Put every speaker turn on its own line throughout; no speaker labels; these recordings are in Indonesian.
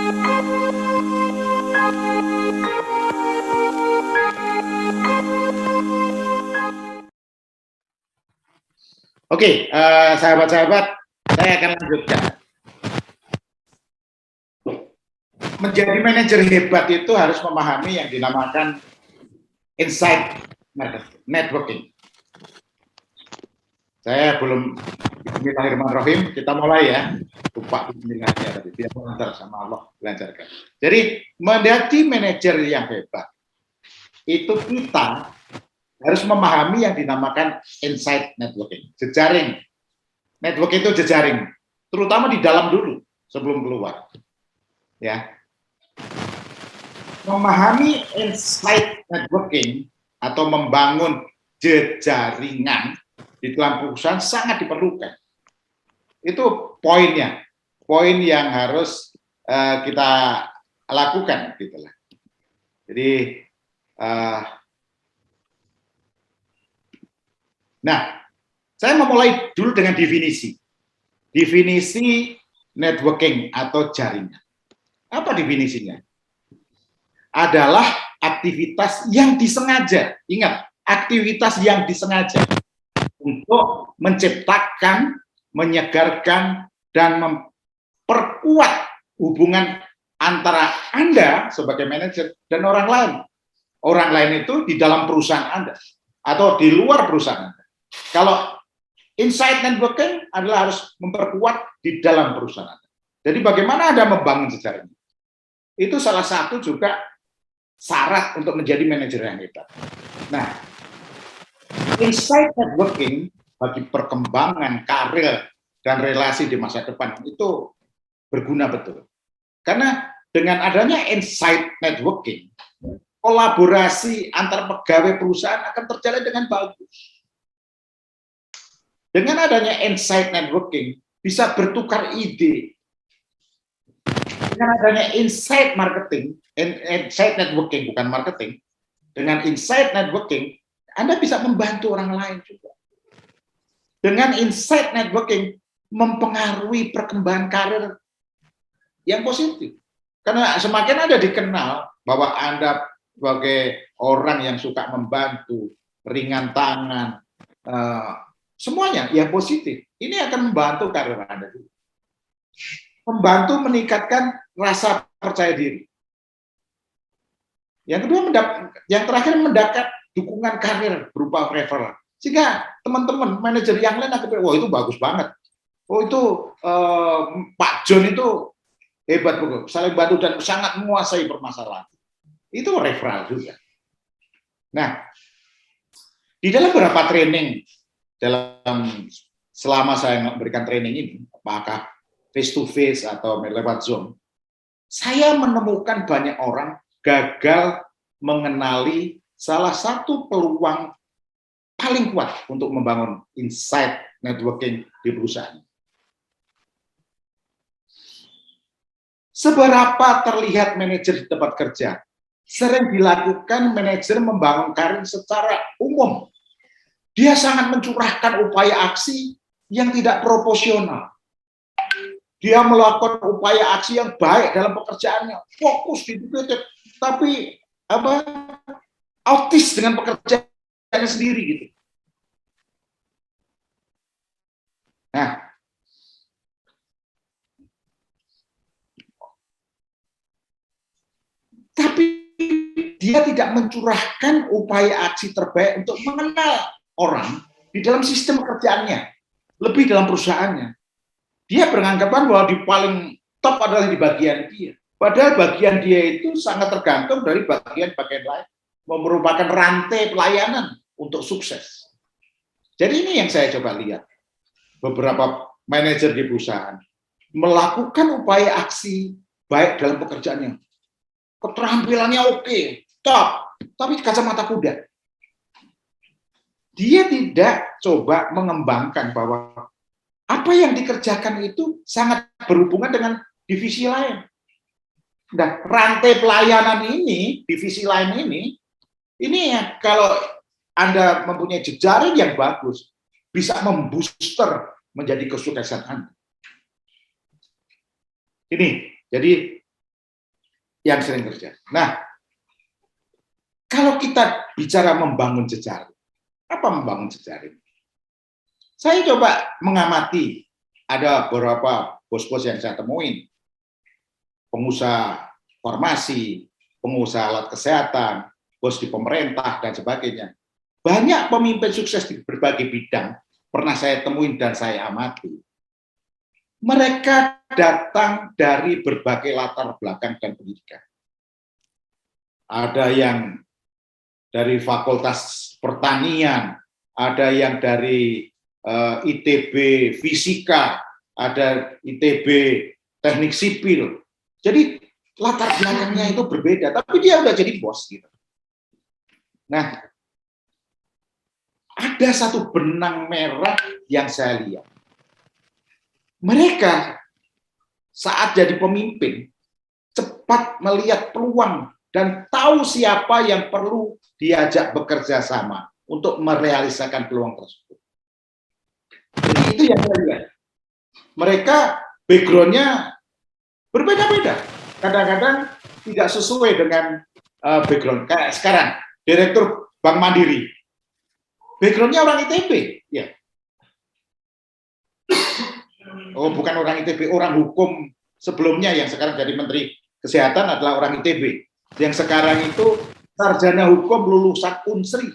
Oke, sahabat-sahabat, saya akan lanjutkan. Menjadi manajer hebat itu harus memahami yang dinamakan insight networking. Saya belum Bismillahirrahmanirrahim, kita mulai ya. Lupa bismillahnya tadi, biar mengantar sama Allah dilancarkan. Jadi, menjadi manajer yang hebat, itu kita harus memahami yang dinamakan insight networking, jejaring. Network itu jejaring, terutama di dalam dulu sebelum keluar. Ya. Memahami insight networking atau membangun jejaringan di dalam perusahaan sangat diperlukan. Itu poinnya, poin yang harus kita lakukan, gitulah. Jadi, nah, saya memulai dulu dengan definisi. Definisi networking atau jaringan. Apa definisinya? Adalah aktivitas yang disengaja. Ingat, aktivitas yang disengaja untuk menciptakan, menyegarkan, dan memperkuat hubungan antara Anda sebagai manajer dan orang lain. Orang lain itu di dalam perusahaan Anda atau di luar perusahaan Anda. Kalau insight networking adalah harus memperkuat di dalam perusahaan Anda. Jadi bagaimana Anda membangun jejaring? Itu salah satu juga syarat untuk menjadi manajer yang hebat. Nah, insight networking bagi perkembangan karir dan relasi di masa depan itu berguna betul. Karena dengan adanya insight networking, kolaborasi antar pegawai perusahaan akan terjalin dengan bagus. Dengan adanya insight networking, bisa bertukar ide. Dengan adanya insight marketing, insight networking bukan marketing, dengan insight networking, Anda bisa membantu orang lain juga. Dengan insight networking, mempengaruhi perkembangan karir yang positif. Karena semakin Anda dikenal bahwa Anda sebagai orang yang suka membantu, ringan tangan, semuanya yang positif, ini akan membantu karir Anda juga. Membantu meningkatkan rasa percaya diri. Yang kedua, yang terakhir mendapat dukungan karir berupa referral. Sehingga teman-teman manajer yang lain akan, wah itu bagus banget. Oh itu Pak John itu hebat, saling bantu dan sangat menguasai permasalahan. Itu referral juga. Nah, di dalam beberapa training selama saya memberikan training ini, apakah face to face atau lewat Zoom, saya menemukan banyak orang gagal mengenali salah satu peluang paling kuat untuk membangun insight networking di perusahaan. Seberapa terlihat manajer di tempat kerja, sering dilakukan manajer membangun karir secara umum. Dia sangat mencurahkan upaya aksi yang tidak proporsional. Dia melakukan upaya aksi yang baik dalam pekerjaannya, fokus di titik, tapi autis dengan pekerjaannya sendiri gitu. Nah, tapi dia tidak mencurahkan upaya aksi terbaik untuk mengenal orang di dalam sistem pekerjaannya, lebih dalam perusahaannya. Dia beranggapan bahwa di paling top adalah di bagian dia. Padahal bagian dia itu sangat tergantung dari bagian-bagian lain, merupakan rantai pelayanan untuk sukses. Jadi ini yang saya coba lihat. Beberapa manajer di perusahaan melakukan upaya aksi baik dalam pekerjaannya. Keterampilannya oke, top, tapi kacamata kuda. Dia tidak coba mengembangkan bahwa apa yang dikerjakan itu sangat berhubungan dengan divisi lain. Nah, rantai pelayanan ini, divisi lain ini ya, kalau Anda mempunyai jejaring yang bagus, bisa membooster menjadi kesuksesan Anda. Ini, jadi yang sering terjadi. Nah, kalau kita bicara membangun jejaring, apa membangun jejaring? Saya coba mengamati, ada beberapa bos-bos yang saya temuin, pengusaha farmasi, pengusaha alat kesehatan, bos di pemerintah, dan sebagainya. Banyak pemimpin sukses di berbagai bidang, pernah saya temuin dan saya amati. Mereka datang dari berbagai latar belakang dan pendidikan. Ada yang dari Fakultas Pertanian, ada yang dari ITB Fisika, ada ITB Teknik Sipil. Jadi latar belakangnya itu berbeda, tapi dia udah jadi bos gitu. Nah, ada satu benang merah yang saya lihat. Mereka saat jadi pemimpin cepat melihat peluang dan tahu siapa yang perlu diajak bekerja sama untuk merealisasikan peluang tersebut. Jadi itu yang saya lihat. Mereka background-nya berbeda-beda. Kadang-kadang tidak sesuai dengan background. Kayak sekarang, Direktur Bank Mandiri. Background-nya orang ITB. Ya. Oh, bukan orang ITB, orang hukum sebelumnya yang sekarang jadi Menteri Kesehatan adalah orang ITB. Yang sekarang itu sarjana hukum lulusan Unsri.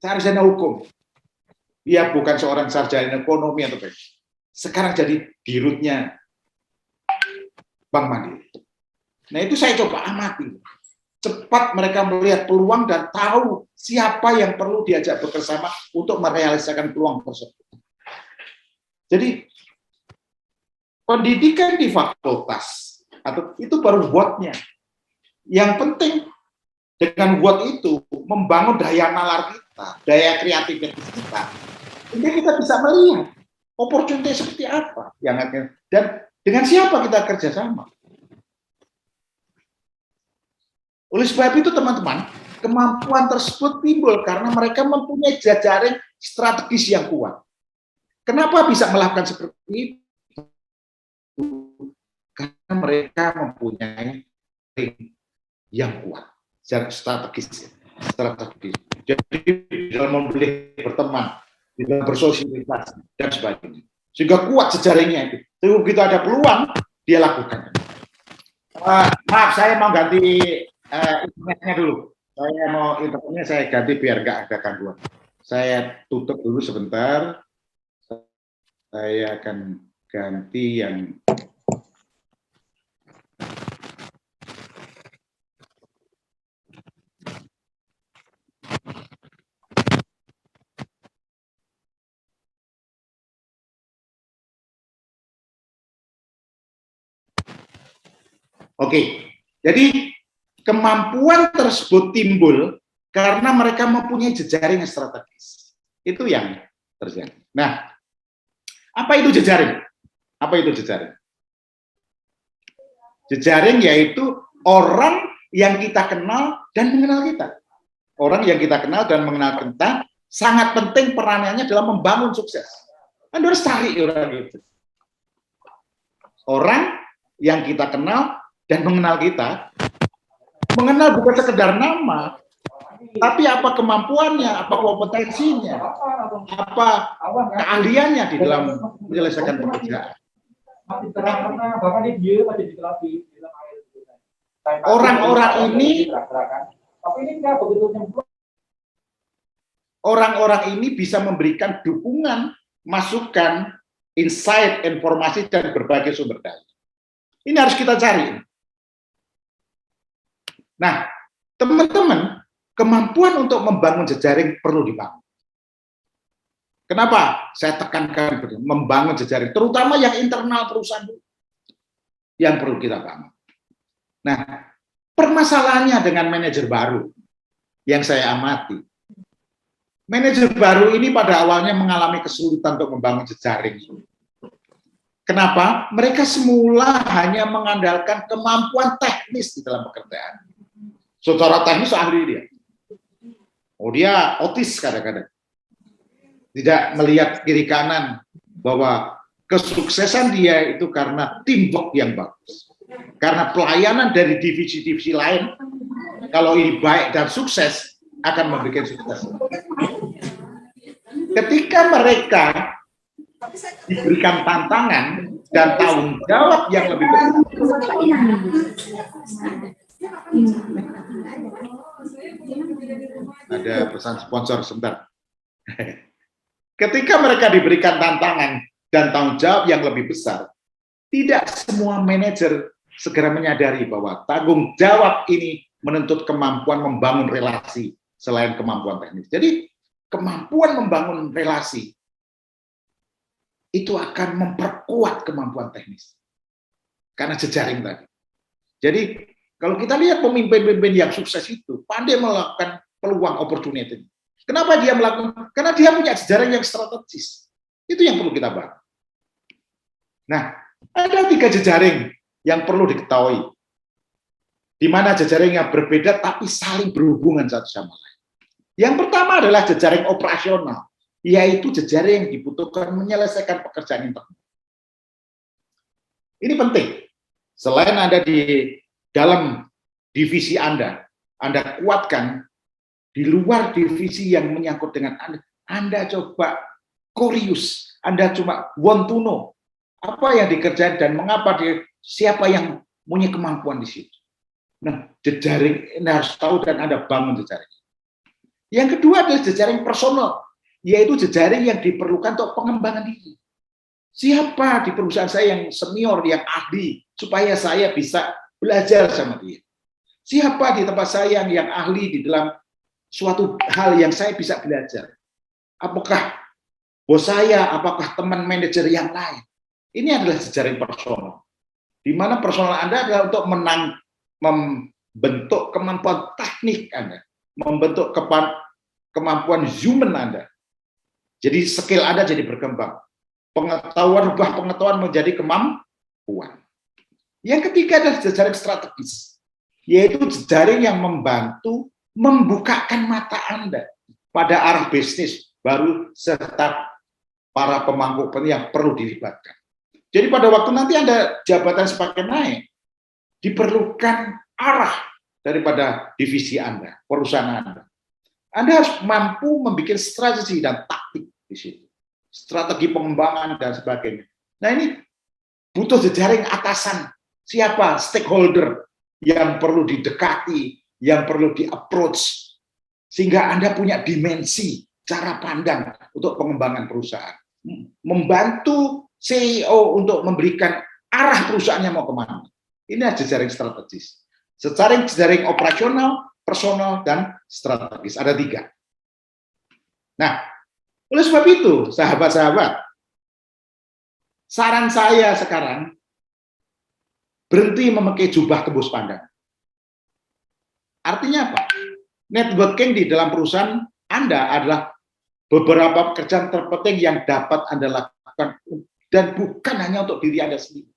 Sarjana hukum. Dia bukan seorang sarjana ekonomi atau apa. Sekarang jadi dirutnya Bank Mandiri. Nah, itu saya coba amati. Cepat mereka melihat peluang dan tahu siapa yang perlu diajak bekerjasama untuk merealisasikan peluang tersebut. Jadi pendidikan di fakultas atau itu baru buatnya. Yang penting dengan buat itu membangun daya nalar kita, daya kreativitas kita. Sehingga kita bisa melihat opportunity seperti apa yang akan dan dengan siapa kita kerjasama. Oleh sebab itu teman-teman, kemampuan tersebut timbul karena mereka mempunyai jejaring strategis yang kuat. Kenapa bisa melakukan seperti itu? Karena mereka mempunyai yang kuat, strategis. Jadi dalam memilih berteman, dalam bersosialisasi dan sebagainya, sehingga kuat jejaringnya itu. Jadi begitu ada peluang, dia lakukan. Maaf, saya mau ganti internetnya dulu. Saya mau internetnya saya ganti biar nggak ada gangguan. Saya tutup dulu sebentar. Saya akan ganti yang Oke, jadi kemampuan tersebut timbul karena mereka mempunyai jejaring strategis. Itu yang terjadi. Nah, apa itu jejaring? Apa itu jejaring? Jejaring yaitu orang yang kita kenal dan mengenal kita. Orang yang kita kenal dan mengenal kita sangat penting peranannya dalam membangun sukses. Anda harus cari orang itu. Orang yang kita kenal dan mengenal kita, mengenal bukan sekedar nama, tapi apa kemampuannya, apa kompetensinya, apa keahliannya di dalam menyelesaikan pekerjaan. Orang-orang ini bisa memberikan dukungan, masukan, insight, informasi, dan berbagai sumber daya. Ini harus kita cari. Nah, teman-teman, kemampuan untuk membangun jejaring perlu dibangun. Kenapa saya tekankan membangun jejaring, terutama yang internal perusahaan yang perlu kita bangun. Nah, permasalahannya dengan manajer baru yang saya amati. Manajer baru ini pada awalnya mengalami kesulitan untuk membangun jejaring. Kenapa? Mereka semula hanya mengandalkan kemampuan teknis di dalam pekerjaan. Secara teknis ahli dia. Oh, dia otis kadang-kadang. Tidak melihat kiri kanan bahwa kesuksesan dia itu karena teamwork yang bagus. Karena pelayanan dari divisi-divisi lain, kalau ini baik dan sukses, akan memberikan sukses. Ketika mereka diberikan tantangan dan tanggung jawab yang lebih besar, ada pesan sponsor sebentar. Ketika mereka diberikan tantangan dan tanggung jawab yang lebih besar, tidak semua manajer segera menyadari bahwa tanggung jawab ini menuntut kemampuan membangun relasi selain kemampuan teknis. Jadi kemampuan membangun relasi itu akan memperkuat kemampuan teknis karena jejaring tadi. Jadi kalau kita lihat pemimpin-pemimpin yang sukses itu pandai melakukan peluang opportunity. Kenapa dia melakukan? Karena dia punya jejaring yang strategis. Itu yang perlu kita bahas. Nah, ada 3 jejaring yang perlu diketahui, di mana jejaring yang berbeda tapi saling berhubungan satu sama lain. Yang pertama adalah jejaring operasional, yaitu jejaring yang dibutuhkan menyelesaikan pekerjaan internal. Ini penting. Selain Anda di dalam divisi Anda kuatkan, di luar divisi yang menyangkut dengan Anda coba curious, Anda cuma want to know apa yang dikerjakan dan mengapa siapa yang punya kemampuan di situ. Nah, jejaring ini harus tahu dan Anda bangun jejaring. Yang kedua adalah jejaring personal, yaitu jejaring yang diperlukan untuk pengembangan diri. Siapa di perusahaan saya yang senior, yang ahli, supaya saya bisa belajar sama dia. Siapa di tempat saya yang ahli di dalam suatu hal yang saya bisa belajar. Apakah bos saya, apakah teman manajer yang lain. Ini adalah jejaring personal. Di mana personal Anda adalah untuk membentuk kemampuan teknik Anda, membentuk kemampuan human Anda. Jadi skill Anda jadi berkembang. Pengetahuan menjadi kemampuan. Yang ketiga adalah jejaring strategis, yaitu jejaring yang membantu membukakan mata Anda pada arah bisnis baru serta para pemangku kepentingan yang perlu dilibatkan. Jadi pada waktu nanti Anda jabatan semakin naik, diperlukan arah daripada divisi Anda, perusahaan Anda. Anda harus mampu membuat strategi dan taktik di situ. Strategi pengembangan dan sebagainya. Nah ini butuh jejaring atasan. Siapa stakeholder yang perlu didekati, yang perlu di-approach, sehingga Anda punya dimensi, cara pandang untuk pengembangan perusahaan. Membantu CEO untuk memberikan arah perusahaannya mau kemana. Ini adalah jejaring strategis. Jejaring operasional, personal, dan strategis. Ada 3. Nah, oleh sebab itu, sahabat-sahabat, saran saya sekarang, berhenti memakai jubah tembus pandang. Artinya apa? Networking di dalam perusahaan Anda adalah beberapa pekerjaan terpenting yang dapat Anda lakukan dan bukan hanya untuk diri Anda sendiri.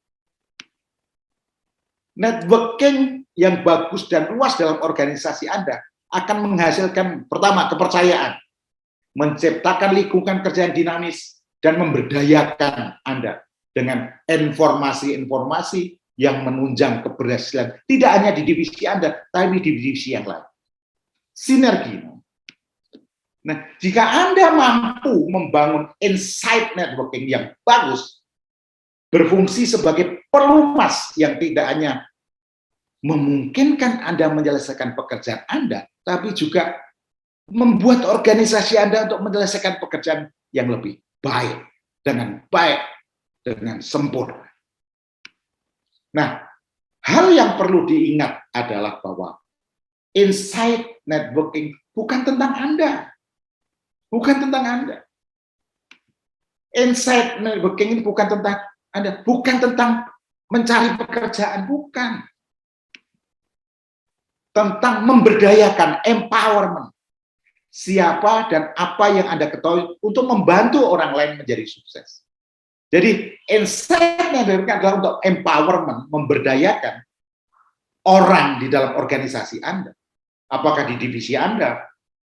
Networking yang bagus dan luas dalam organisasi Anda akan menghasilkan, pertama, kepercayaan, menciptakan lingkungan kerja yang dinamis, dan memberdayakan Anda dengan informasi-informasi yang menunjang keberhasilan, tidak hanya di divisi Anda, tapi di divisi yang lain. Sinergi. Nah, jika Anda mampu membangun insight networking yang bagus, berfungsi sebagai pelumas yang tidak hanya memungkinkan Anda menyelesaikan pekerjaan Anda, tapi juga membuat organisasi Anda untuk menyelesaikan pekerjaan yang lebih baik, dengan sempurna. Nah, hal yang perlu diingat adalah bahwa insight networking bukan tentang Anda. Bukan tentang Anda. Insight networking ini bukan tentang Anda, bukan tentang mencari pekerjaan, bukan. Tentang memberdayakan, empowerment. Siapa dan apa yang Anda ketahui untuk membantu orang lain menjadi sukses. Jadi, insight networking adalah untuk empowerment, memberdayakan orang di dalam organisasi Anda. Apakah di divisi Anda,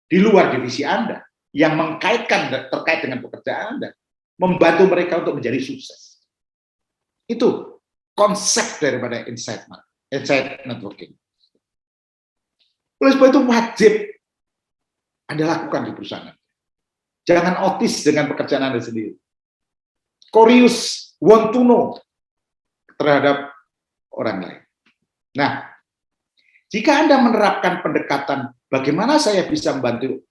di luar divisi Anda, yang mengkaitkan terkait dengan pekerjaan Anda, membantu mereka untuk menjadi sukses. Itu konsep daripada insight networking. Oleh sebab itu wajib Anda lakukan di perusahaan. Jangan otis dengan pekerjaan Anda sendiri. Curious, want to know terhadap orang lain. Nah, jika Anda menerapkan pendekatan bagaimana saya bisa membantu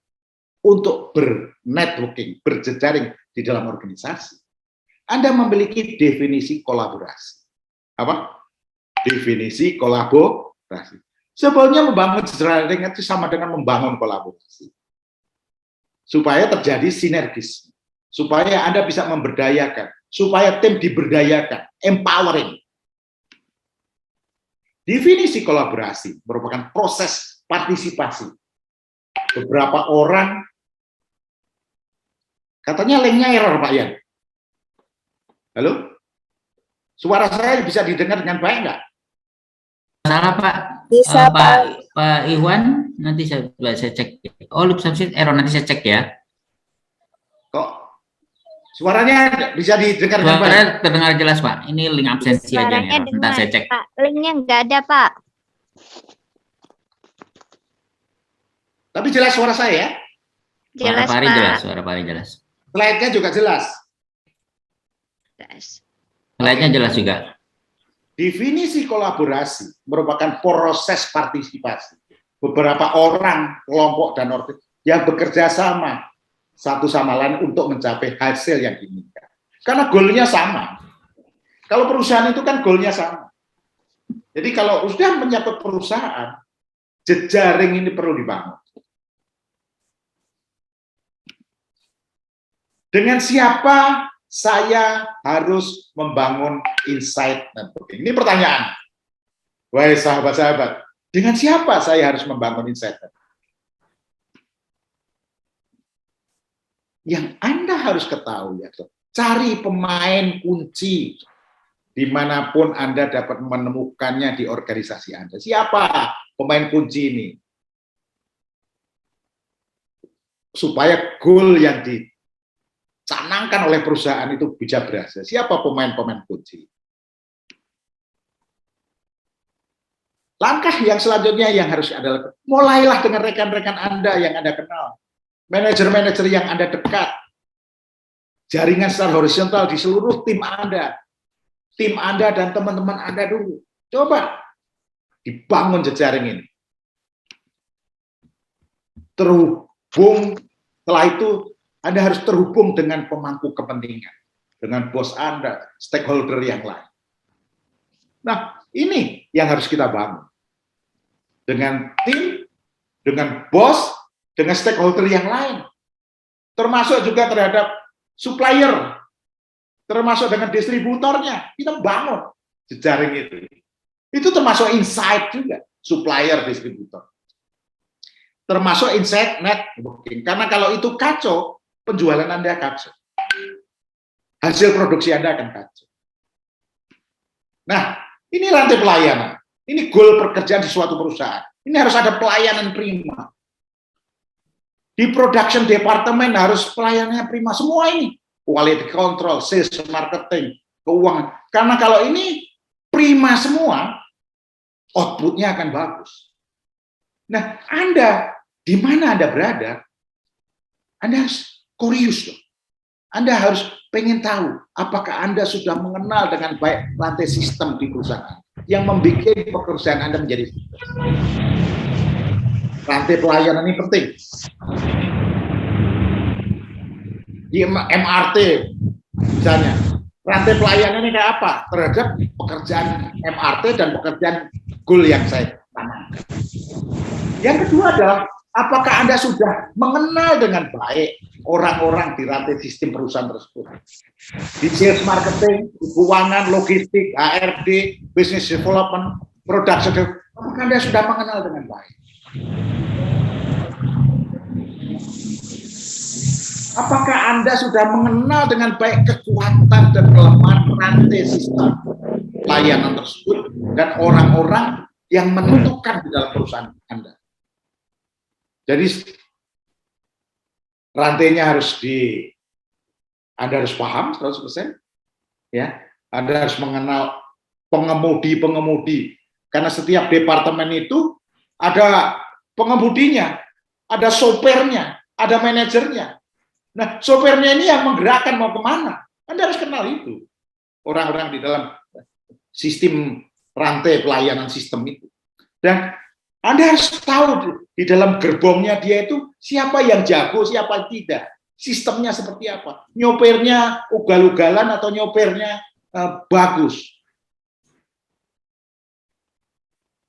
untuk bernetworking, berjejaring di dalam organisasi, Anda memiliki definisi kolaborasi. Apa? Definisi kolaborasi. Sebetulnya membangun jejaring itu sama dengan membangun kolaborasi. Supaya terjadi sinergis. Supaya Anda bisa memberdayakan. Supaya tim diberdayakan. Empowering. Definisi kolaborasi merupakan proses partisipasi. Beberapa orang, katanya linknya error Pak Yan. Halo? Suara saya bisa didengar dengan baik nggak?
Salah Pak.
Bisa
Pak Iwan, nanti saya cek. Oh, loop substitute error, nanti saya cek ya.
Kok suaranya bisa didengar dengan baik?
Suara terdengar jelas Pak. Ini link absensi aja nih. Nanti saya cek.
Pak, linknya nggak ada Pak.
Tapi jelas suara saya ya?
Jelas
Suara Pak Ari
Pak.
jelas. Suara Pak Ari jelas.
Slide-nya juga jelas.
Slide-nya jelas juga.
Definisi kolaborasi merupakan proses partisipasi. Beberapa orang, kelompok, dan organisasi yang bekerja sama satu sama lain untuk mencapai hasil yang diinginkan. Karena goalnya sama. Kalau perusahaan itu kan goalnya sama. Jadi kalau sudah menyangkut perusahaan, jejaring ini perlu dibangun. Dengan siapa saya harus membangun insight networking? Ini pertanyaan. Wahai sahabat-sahabat, dengan siapa saya harus membangun insight networking? Yang Anda harus ketahui, cari pemain kunci dimanapun Anda dapat menemukannya di organisasi Anda. Siapa pemain kunci ini? Supaya goal yang dicanangkan oleh perusahaan itu bisa berhasil. Siapa pemain-pemain kunci? Langkah yang selanjutnya yang harus adalah mulailah dengan rekan-rekan Anda yang Anda kenal. Manajer-manajer yang Anda dekat. Jaringan secara horizontal di seluruh tim Anda. Tim Anda dan teman-teman Anda dulu. Coba dibangun jejaring ini. Terhubung, setelah itu Anda harus terhubung dengan pemangku kepentingan. Dengan bos Anda, stakeholder yang lain. Nah, ini yang harus kita bangun. Dengan tim, dengan bos, dengan stakeholder yang lain. Termasuk juga terhadap supplier, termasuk dengan distributornya. Kita bangun jejaring itu. Itu termasuk insight juga, supplier, distributor. Termasuk insight networking. Karena kalau itu kacau, penjualan Anda kacau. Hasil produksi Anda akan kacau. Nah, ini rantai pelayanan. Ini goal pekerjaan di suatu perusahaan. Ini harus ada pelayanan prima. Di production department harus pelayanannya prima. Semua ini. Quality control, sales, marketing, keuangan. Karena kalau ini prima semua, outputnya akan bagus. Nah, Anda, di mana Anda berada, Anda harus curious loh. Anda harus pengen tahu apakah Anda sudah mengenal dengan baik rantai sistem di perusahaan yang membuat pekerjaan Anda menjadi rantai pelayanan ini penting. Di MRT misalnya, rantai pelayanan ini kayak apa terhadap pekerjaan MRT dan pekerjaan goal yang saya tanamkan. Yang kedua adalah apakah Anda sudah mengenal dengan baik orang-orang di rantai sistem perusahaan tersebut? Di sales marketing, di keuangan, logistik, HRD, business development, production, apakah Anda sudah mengenal dengan baik? Apakah Anda sudah mengenal dengan baik kekuatan dan kelemahan rantai sistem layanan tersebut dan orang-orang yang menentukan di dalam perusahaan Anda? Jadi rantainya Anda harus paham 100%, ya. Anda harus mengenal pengemudi. Karena setiap departemen itu ada pengemudinya, ada sopirnya, ada manajernya. Nah, sopirnya ini yang menggerakkan mau kemana. Anda harus kenal itu. Orang-orang di dalam sistem rantai pelayanan sistem itu. Dan Anda harus tahu di dalam gerbongnya dia itu siapa yang jago, siapa yang tidak. Sistemnya seperti apa. Nyopirnya ugal-ugalan atau nyopirnya bagus.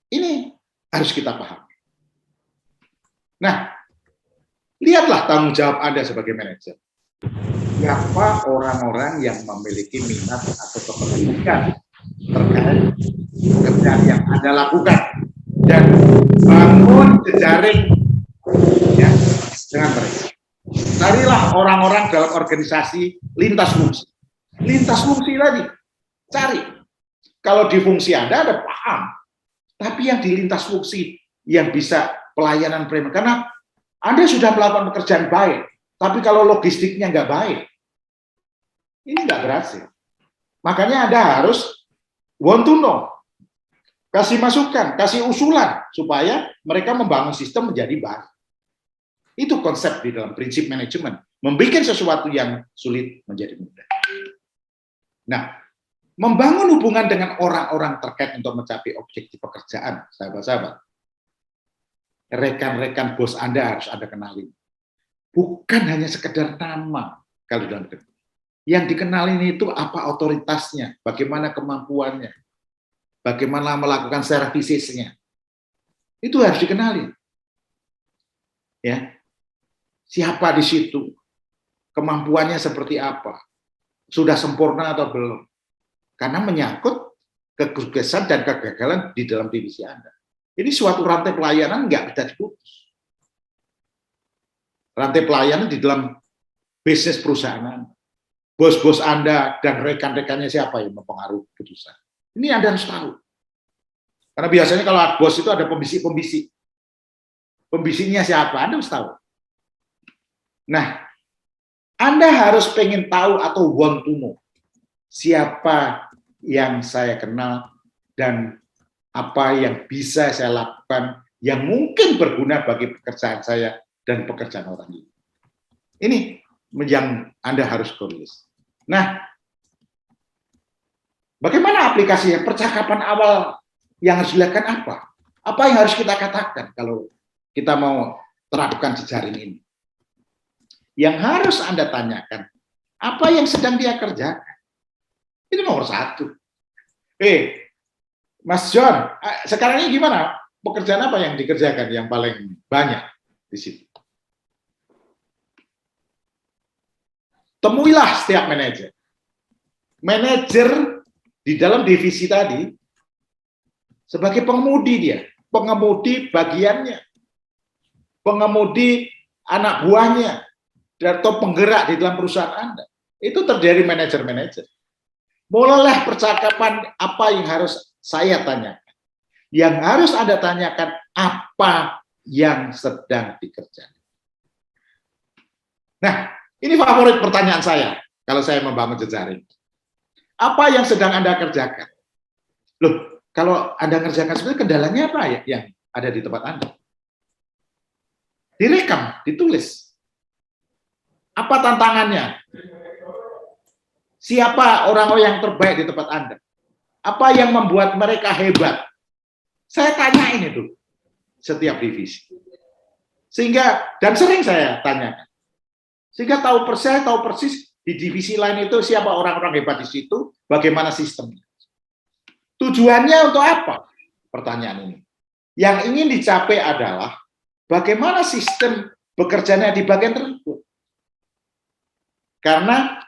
Ini harus kita pahami. Nah, lihatlah tanggung jawab Anda sebagai manajer. Siapa orang-orang yang memiliki minat atau kepedulian terkait pekerjaan yang Anda lakukan dan bangun jejaring ya, dengan mereka. Carilah orang-orang dalam organisasi lintas fungsi. Lintas fungsi tadi, cari. Kalau di fungsi Anda ada paham, tapi yang di lintas fungsi yang bisa pelayanan premier. Karena Anda sudah melakukan pekerjaan baik, tapi kalau logistiknya nggak baik, ini nggak berhasil. Makanya Anda harus want to know, kasih masukan, kasih usulan, supaya mereka membangun sistem menjadi baik. Itu konsep di dalam prinsip manajemen, membuat sesuatu yang sulit menjadi mudah. Nah, membangun hubungan dengan orang-orang terkait untuk mencapai objektif pekerjaan, sahabat-sahabat. Rekan-rekan bos Anda harus Anda kenali. Bukan hanya sekedar nama kalau dalam kerja. Yang dikenalin itu apa otoritasnya, bagaimana kemampuannya, bagaimana melakukan servisisnya. Itu harus dikenali. Ya. Siapa di situ? Kemampuannya seperti apa? Sudah sempurna atau belum? Karena menyangkut kesuksesan dan kegagalan di dalam divisi Anda. Ini suatu rantai pelayanan nggak bisa diputus. Rantai pelayanan di dalam bisnis perusahaan Anda. Bos-bos Anda dan rekan-rekannya siapa yang mempengaruhi keputusan. Ini Anda harus tahu. Karena biasanya kalau bos itu ada pembisik-pembisik. Pembisiknya siapa? Anda harus tahu. Nah, Anda harus pengen tahu atau want to know siapa yang saya kenal dan apa yang bisa saya lakukan yang mungkin berguna bagi pekerjaan saya dan pekerjaan orang ini. Ini yang Anda harus tulis. Nah, bagaimana aplikasinya? Percakapan awal yang harus dilakukan apa? Apa yang harus kita katakan kalau kita mau terapkan jejaring ini? Yang harus Anda tanyakan, apa yang sedang dia kerjakan? Ini nomor satu. Mas John, sekarang ini gimana? Pekerjaan apa yang dikerjakan yang paling banyak di situ? Temuilah setiap manajer. Manajer di dalam divisi tadi sebagai pengemudi dia, pengemudi bagiannya, pengemudi anak buahnya, atau penggerak di dalam perusahaan Anda. Itu terdiri manajer-manajer. Mulailah percakapan apa yang harus saya tanyakan. Yang harus Anda tanyakan apa yang sedang dikerjakan. Nah, ini favorit pertanyaan saya kalau saya membangun jejaring. Apa yang sedang Anda kerjakan? Loh, kalau Anda kerjakan sebenarnya kendalanya apa ya yang ada di tempat Anda? Direkam, ditulis. Apa tantangannya? Siapa orang-orang yang terbaik di tempat Anda? Apa yang membuat mereka hebat? Saya tanyain itu setiap divisi. Sehingga, dan sering saya tanyakan. Sehingga tahu persis di divisi lain itu siapa orang-orang hebat di situ, bagaimana sistemnya. Tujuannya untuk apa? Pertanyaan ini. Yang ingin dicapai adalah bagaimana sistem bekerjanya di bagian tersebut. Karena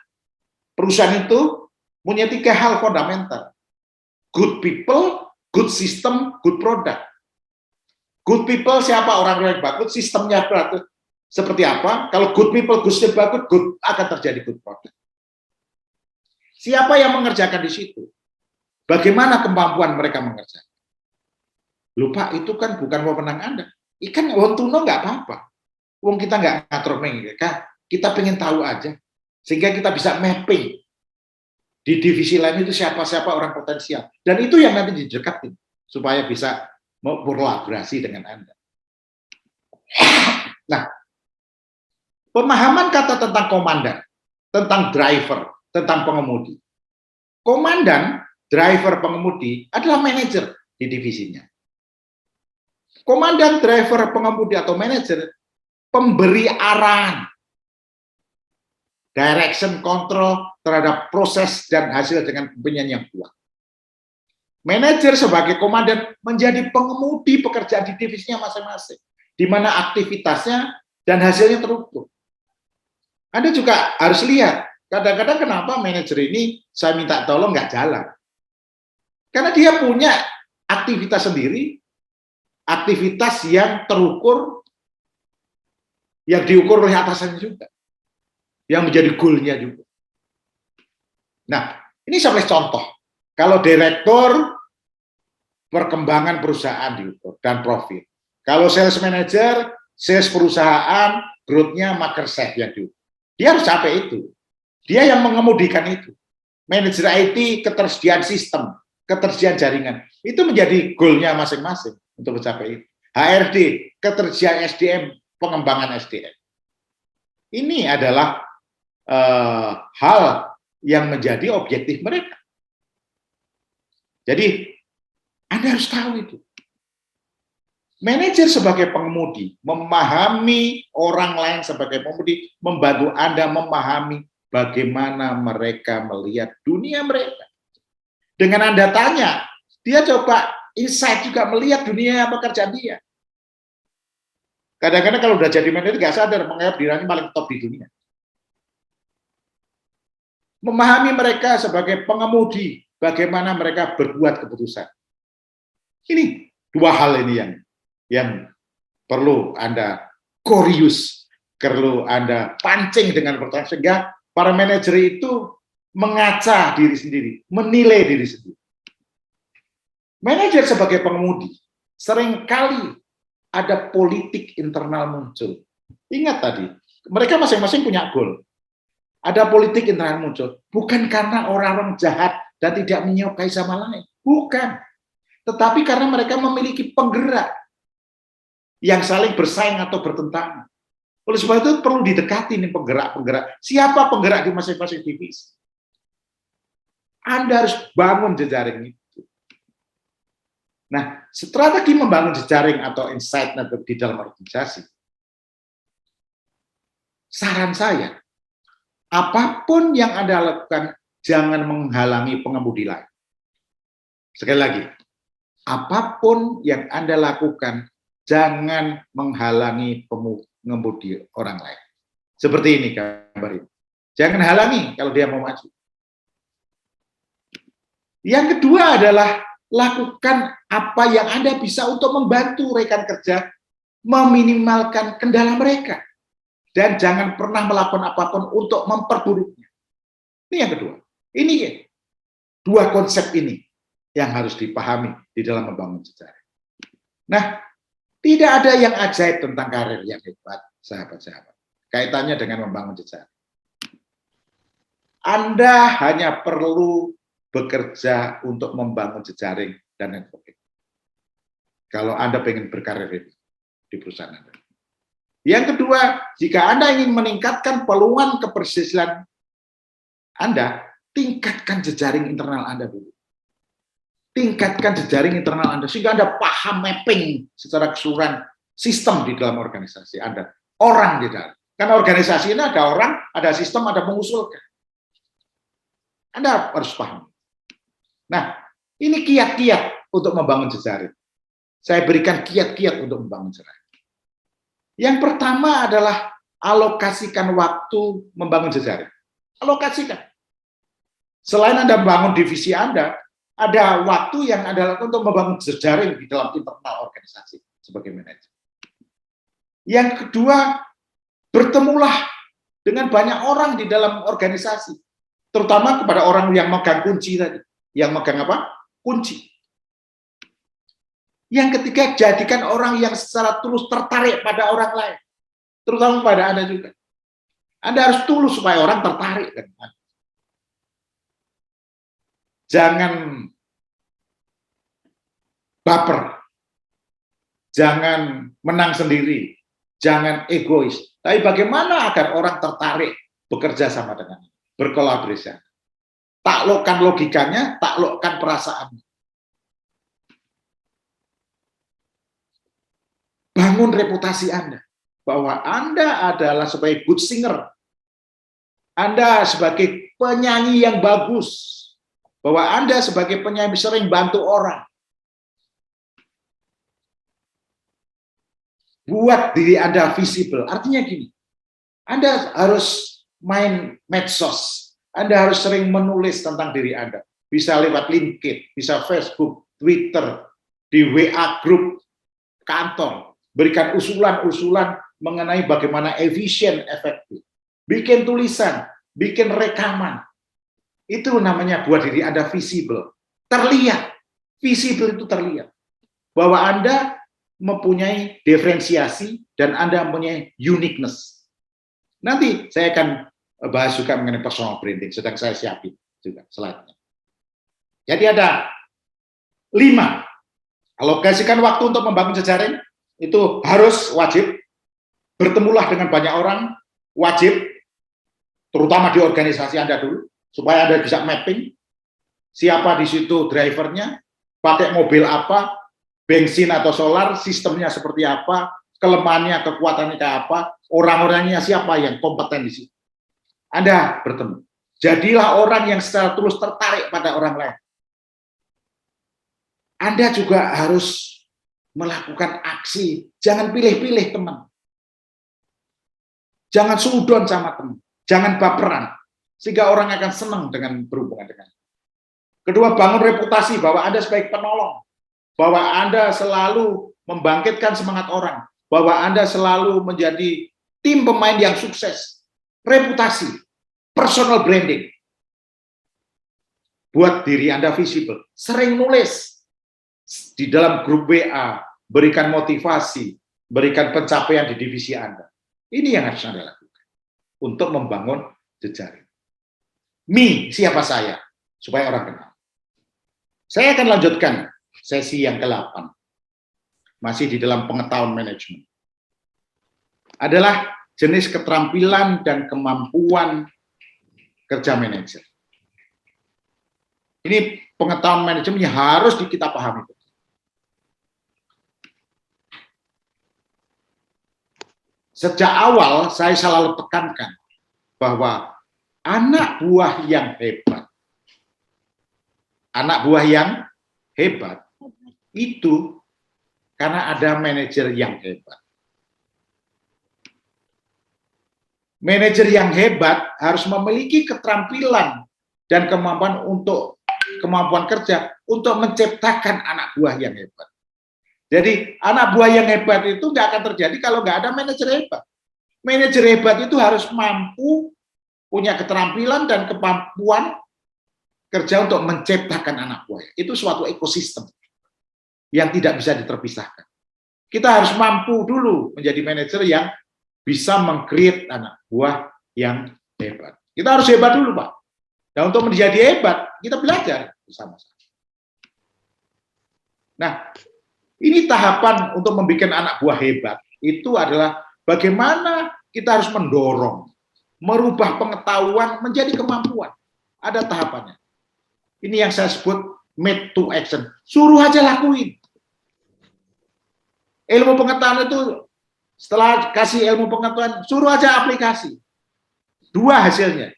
perusahaan itu punya 3 hal fundamental. Good people, good system, good product. Good people siapa orang-orang yang bagus, sistemnya bagus. Seperti apa? Kalau good people, good system bagus, good akan terjadi good product. Siapa yang mengerjakan di situ? Bagaimana kemampuan mereka mengerjakan? Lupa itu kan bukan wewenang Anda. Ikan want to know nggak apa-apa. Wong kita nggak ngatur mereka, kita pengen tahu aja. Sehingga kita bisa mapping Di divisi lain itu siapa-siapa orang potensial. Dan itu yang nanti didekatin supaya bisa berkolaborasi dengan Anda. Nah, pemahaman kata tentang komandan, tentang driver, tentang pengemudi. Komandan, driver, pengemudi adalah manajer di divisinya. Komandan, driver, pengemudi atau manajer pemberi arahan, direction control terhadap proses dan hasil dengan kepemimpinan yang kuat. Manajer sebagai komandan menjadi pengemudi pekerjaan di divisinya masing-masing, di mana aktivitasnya dan hasilnya terukur. Anda juga harus lihat, kadang-kadang kenapa manajer ini saya minta tolong nggak jalan. Karena dia punya aktivitas sendiri, aktivitas yang terukur, yang diukur oleh atasannya juga, yang menjadi goalnya juga. Nah, ini sampai contoh. Kalau direktur, perkembangan perusahaan diukur dan profit. Kalau sales manager, sales perusahaan, growth-nya market share yang diukur. Dia harus capai itu. Dia yang mengemudikan itu. Manajer IT, ketersediaan sistem, ketersediaan jaringan. Itu menjadi goal-nya masing-masing untuk mencapai itu. HRD, ketersediaan SDM, pengembangan SDM. Ini adalah hal yang menjadi objektif mereka. Jadi, Anda harus tahu itu. Manajer sebagai pengemudi, memahami orang lain sebagai pengemudi, membantu Anda memahami bagaimana mereka melihat dunia mereka. Dengan Anda tanya, dia coba insight juga melihat dunia pekerjaan dia. Kadang-kadang kalau udah jadi manajer nggak sadar menganggap dirinya paling top di dunia. Memahami mereka sebagai pengemudi, bagaimana mereka berbuat keputusan. Ini dua hal ini yang perlu Anda kurius, perlu Anda pancing dengan pertanyaan, sehingga para manajer itu mengaca diri sendiri, menilai diri sendiri. Manajer sebagai pengemudi, seringkali ada politik internal muncul. Ingat tadi, mereka masing-masing punya goal. Ada politik internal muncul, bukan karena orang-orang jahat dan tidak menyukai sama lain, bukan. Tetapi karena mereka memiliki penggerak yang saling bersaing atau bertentangan. Oleh sebab itu perlu didekati nih penggerak-penggerak. Siapa penggerak di masing-masing divisi? Anda harus bangun jejaring itu. Nah, strategi membangun jejaring atau insight network di dalam organisasi. Saran saya, apapun yang Anda lakukan, jangan menghalangi pengemudi lain. Sekali lagi, apapun yang Anda lakukan, jangan menghalangi pengemudi orang lain. Seperti ini gambar ini. Jangan halangi kalau dia mau maju. Yang kedua adalah lakukan apa yang Anda bisa untuk membantu rekan kerja meminimalkan kendala mereka. Dan jangan pernah melakukan apapun untuk memperburuknya. Ini yang kedua. Ini dua konsep ini yang harus dipahami di dalam membangun jejaring. Nah, tidak ada yang ajaib tentang karir yang hebat, sahabat-sahabat. Kaitannya dengan membangun jejaring. Anda hanya perlu bekerja untuk membangun jejaring dan networking. Kalau Anda ingin berkarir di perusahaan Anda. Yang kedua, jika Anda ingin meningkatkan peluang keberhasilan Anda, tingkatkan jejaring internal Anda dulu. Tingkatkan jejaring internal Anda, sehingga Anda paham mapping secara keseluruhan sistem di dalam organisasi Anda. Orang di dalam. Karena organisasi ini ada orang, ada sistem, ada mengusulkan. Anda harus paham. Nah, ini kiat-kiat untuk membangun jejaring. Saya berikan kiat-kiat untuk membangun jejaring. Yang pertama adalah alokasikan waktu membangun jejaring. Alokasikan. Selain Anda membangun divisi Anda, ada waktu yang Anda lakukan untuk membangun jejaring di dalam internal organisasi sebagai manajer. Yang kedua, bertemulah dengan banyak orang di dalam organisasi, terutama kepada orang yang megang kunci tadi. Yang megang apa? Kunci. Yang ketiga, jadikan orang yang secara tulus tertarik pada orang lain, terutama pada Anda juga. Anda harus tulus supaya orang tertarik dengan Anda. Jangan baper, jangan menang sendiri, jangan egois. Tapi bagaimana agar orang tertarik bekerja sama dengan, berkolaborasi? Taklukkan logikanya, taklukkan perasaannya. Bangun reputasi Anda, bahwa Anda adalah sebagai good singer, Anda sebagai penyanyi yang bagus, bahwa Anda sebagai penyanyi sering bantu orang. Buat diri Anda visible, artinya gini, Anda harus main medsos, Anda harus sering menulis tentang diri Anda, bisa lewat LinkedIn, bisa Facebook, Twitter, di WA grup kantor, berikan usulan-usulan mengenai bagaimana efisien, efektif, bikin tulisan, bikin rekaman, itu namanya buat diri Anda visible, terlihat, visible itu terlihat, bahwa Anda mempunyai diferensiasi dan Anda mempunyai uniqueness. Nanti saya akan bahas juga mengenai personal branding, sedang saya siapin juga slide-nya. Jadi ada 5, alokasikan waktu untuk membangun jejaring, itu harus wajib, bertemulah dengan banyak orang, wajib, terutama di organisasi Anda dulu, supaya Anda bisa mapping, siapa di situ drivernya, pakai mobil apa, bensin atau solar, sistemnya seperti apa, kelemahannya, kekuatannya kayak apa, orang-orangnya siapa yang kompeten di situ. Anda bertemu. Jadilah orang yang secara tulus tertarik pada orang lain. Anda juga harus melakukan aksi, jangan pilih-pilih teman. Jangan sudon sama teman, jangan baperan, sehingga orang akan senang dengan berhubungan dengan. Kedua, bangun reputasi bahwa Anda sebagai penolong, bahwa Anda selalu membangkitkan semangat orang, bahwa Anda selalu menjadi tim pemain yang sukses. Reputasi, personal branding. Buat diri Anda visible, sering nulis di dalam grup WA, berikan motivasi, berikan pencapaian di divisi Anda. Ini yang harus Anda lakukan untuk membangun jejaring. Me, siapa saya? Supaya orang kenal. Saya akan lanjutkan sesi yang ke-8. Masih di dalam pengetahuan manajemen. Adalah jenis keterampilan dan kemampuan kerja manajer. Ini pengetahuan manajemen yang harus kita pahami. Sejak awal saya selalu tekankan bahwa anak buah yang hebat itu karena ada manajer yang hebat. Manajer yang hebat harus memiliki keterampilan dan kemampuan kerja untuk menciptakan anak buah yang hebat. Jadi anak buah yang hebat itu nggak akan terjadi kalau nggak ada manajer hebat. Manajer hebat itu harus mampu punya keterampilan dan kemampuan kerja untuk menciptakan anak buah. Itu suatu ekosistem yang tidak bisa terpisahkan. Kita harus mampu dulu menjadi manajer yang bisa meng-create anak buah yang hebat. Kita harus hebat dulu, Pak. Dan untuk menjadi hebat, kita belajar bersama-sama. Nah, ini tahapan untuk membuat anak buah hebat, itu adalah bagaimana kita harus mendorong, merubah pengetahuan menjadi kemampuan. Ada tahapannya. Ini yang saya sebut made to action. Suruh aja lakuin. Ilmu pengetahuan itu, setelah kasih ilmu pengetahuan, suruh aja aplikasi. 2 hasilnya.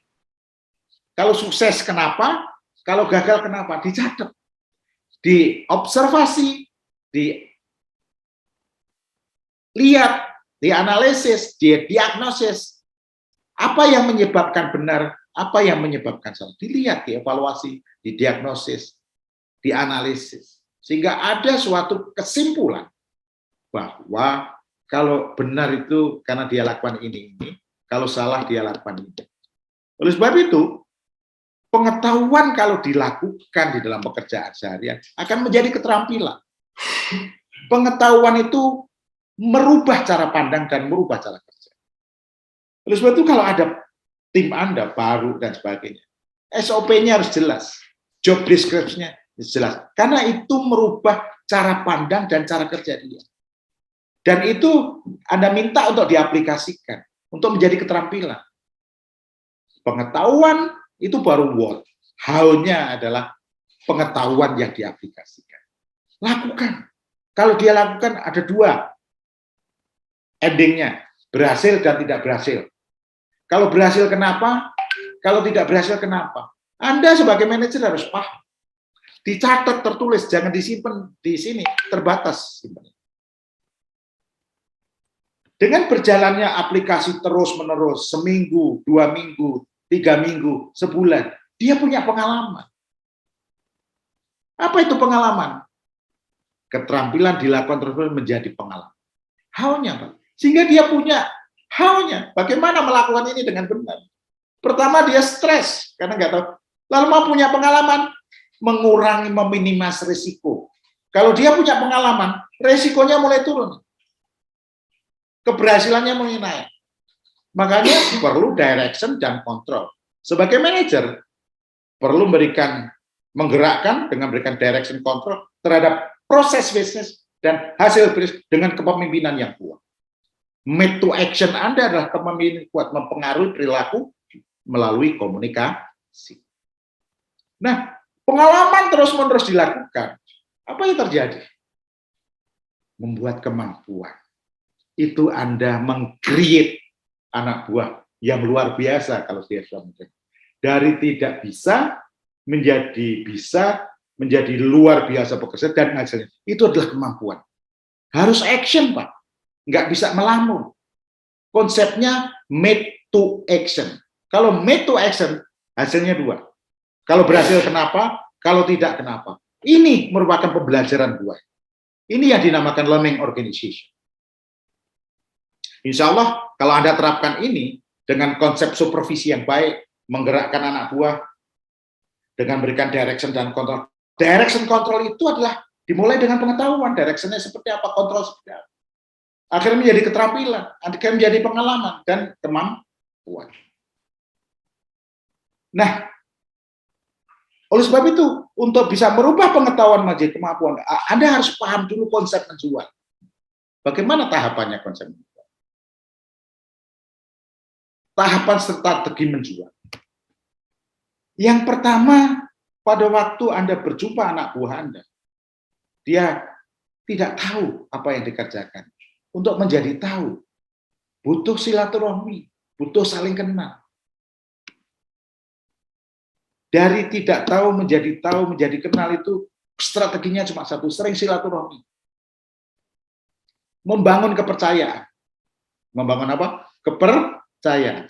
Kalau sukses kenapa? Kalau gagal kenapa? Dicatat. Diobservasi, dilihat, dianalisis, diagnosis. Apa yang menyebabkan benar, apa yang menyebabkan salah. Dilihat, dievaluasi, didiagnosis, dianalisis. Sehingga ada suatu kesimpulan bahwa kalau benar itu karena dia lakukan ini, kalau salah dia lakukan ini. Oleh sebab itu, pengetahuan kalau dilakukan di dalam pekerjaan seharian akan menjadi keterampilan. Pengetahuan itu merubah cara pandang dan merubah cara kerja. Oleh sebab itu kalau ada tim Anda baru dan sebagainya, SOP-nya harus jelas. job description-nya jelas. Karena itu merubah cara pandang dan cara kerja dia. Dan itu Anda minta untuk diaplikasikan, untuk menjadi keterampilan. Pengetahuan itu baru what. How-nya adalah pengetahuan yang diaplikasikan. Lakukan. Kalau dia lakukan ada dua endingnya, berhasil dan tidak berhasil. Kalau berhasil kenapa? Kalau tidak berhasil kenapa? Anda sebagai manajer harus paham. Dicatat, tertulis, jangan disimpan di sini, terbatas. Dengan berjalannya aplikasi terus-menerus, seminggu, 2 minggu, 3 minggu, sebulan, dia punya pengalaman. Apa itu pengalaman? Keterampilan dilakukan terus menjadi pengalaman. How-nya, Pak. Sehingga dia punya how-nya. Bagaimana melakukan ini dengan benar? Pertama, dia stres, karena nggak tahu. Lalu mau punya pengalaman, mengurangi, meminimas risiko. Kalau dia punya pengalaman, risikonya mulai turun. Keberhasilannya mulai naik. Makanya perlu direction dan kontrol. Sebagai manajer, perlu menggerakkan dengan memberikan direction control terhadap proses bisnis dan hasil bisnis dengan kepemimpinan yang kuat. Made to action Anda adalah kepemimpinan kuat mempengaruhi perilaku melalui komunikasi. Nah, pengalaman terus-menerus dilakukan. Apa yang terjadi? Membuat kemampuan. Itu Anda meng-create anak buah yang luar biasa kalau dia sudah menjadi. Dari tidak bisa, menjadi luar biasa bekerja dan hasilnya. Itu adalah kemampuan. Harus action, Pak. Nggak bisa melamun. Konsepnya made to action. Kalau made to action, hasilnya 2. Kalau berhasil kenapa? Kalau tidak kenapa? Ini merupakan pembelajaran 2. Ini yang dinamakan learning organization. Insya Allah, kalau Anda terapkan ini dengan konsep supervisi yang baik, menggerakkan anak buah, dengan berikan direction dan kontrol. Direction kontrol itu adalah dimulai dengan pengetahuan, directionnya seperti apa, kontrol seperti apa. Akhirnya menjadi keterampilan, akhirnya menjadi pengalaman dan kemampuan. Nah, oleh sebab itu, untuk bisa merubah pengetahuan menjadi kemampuan, Anda harus paham dulu konsep menjual. Bagaimana tahapannya konsep menjual? Tahapan strategi menjual. Yang pertama, pada waktu Anda berjumpa anak buah Anda, dia tidak tahu apa yang dikerjakan. Untuk menjadi tahu, butuh silaturahmi, butuh saling kenal. Dari tidak tahu, menjadi kenal itu strateginya cuma satu, sering silaturahmi. Membangun kepercayaan. Membangun apa? Kepercayaan.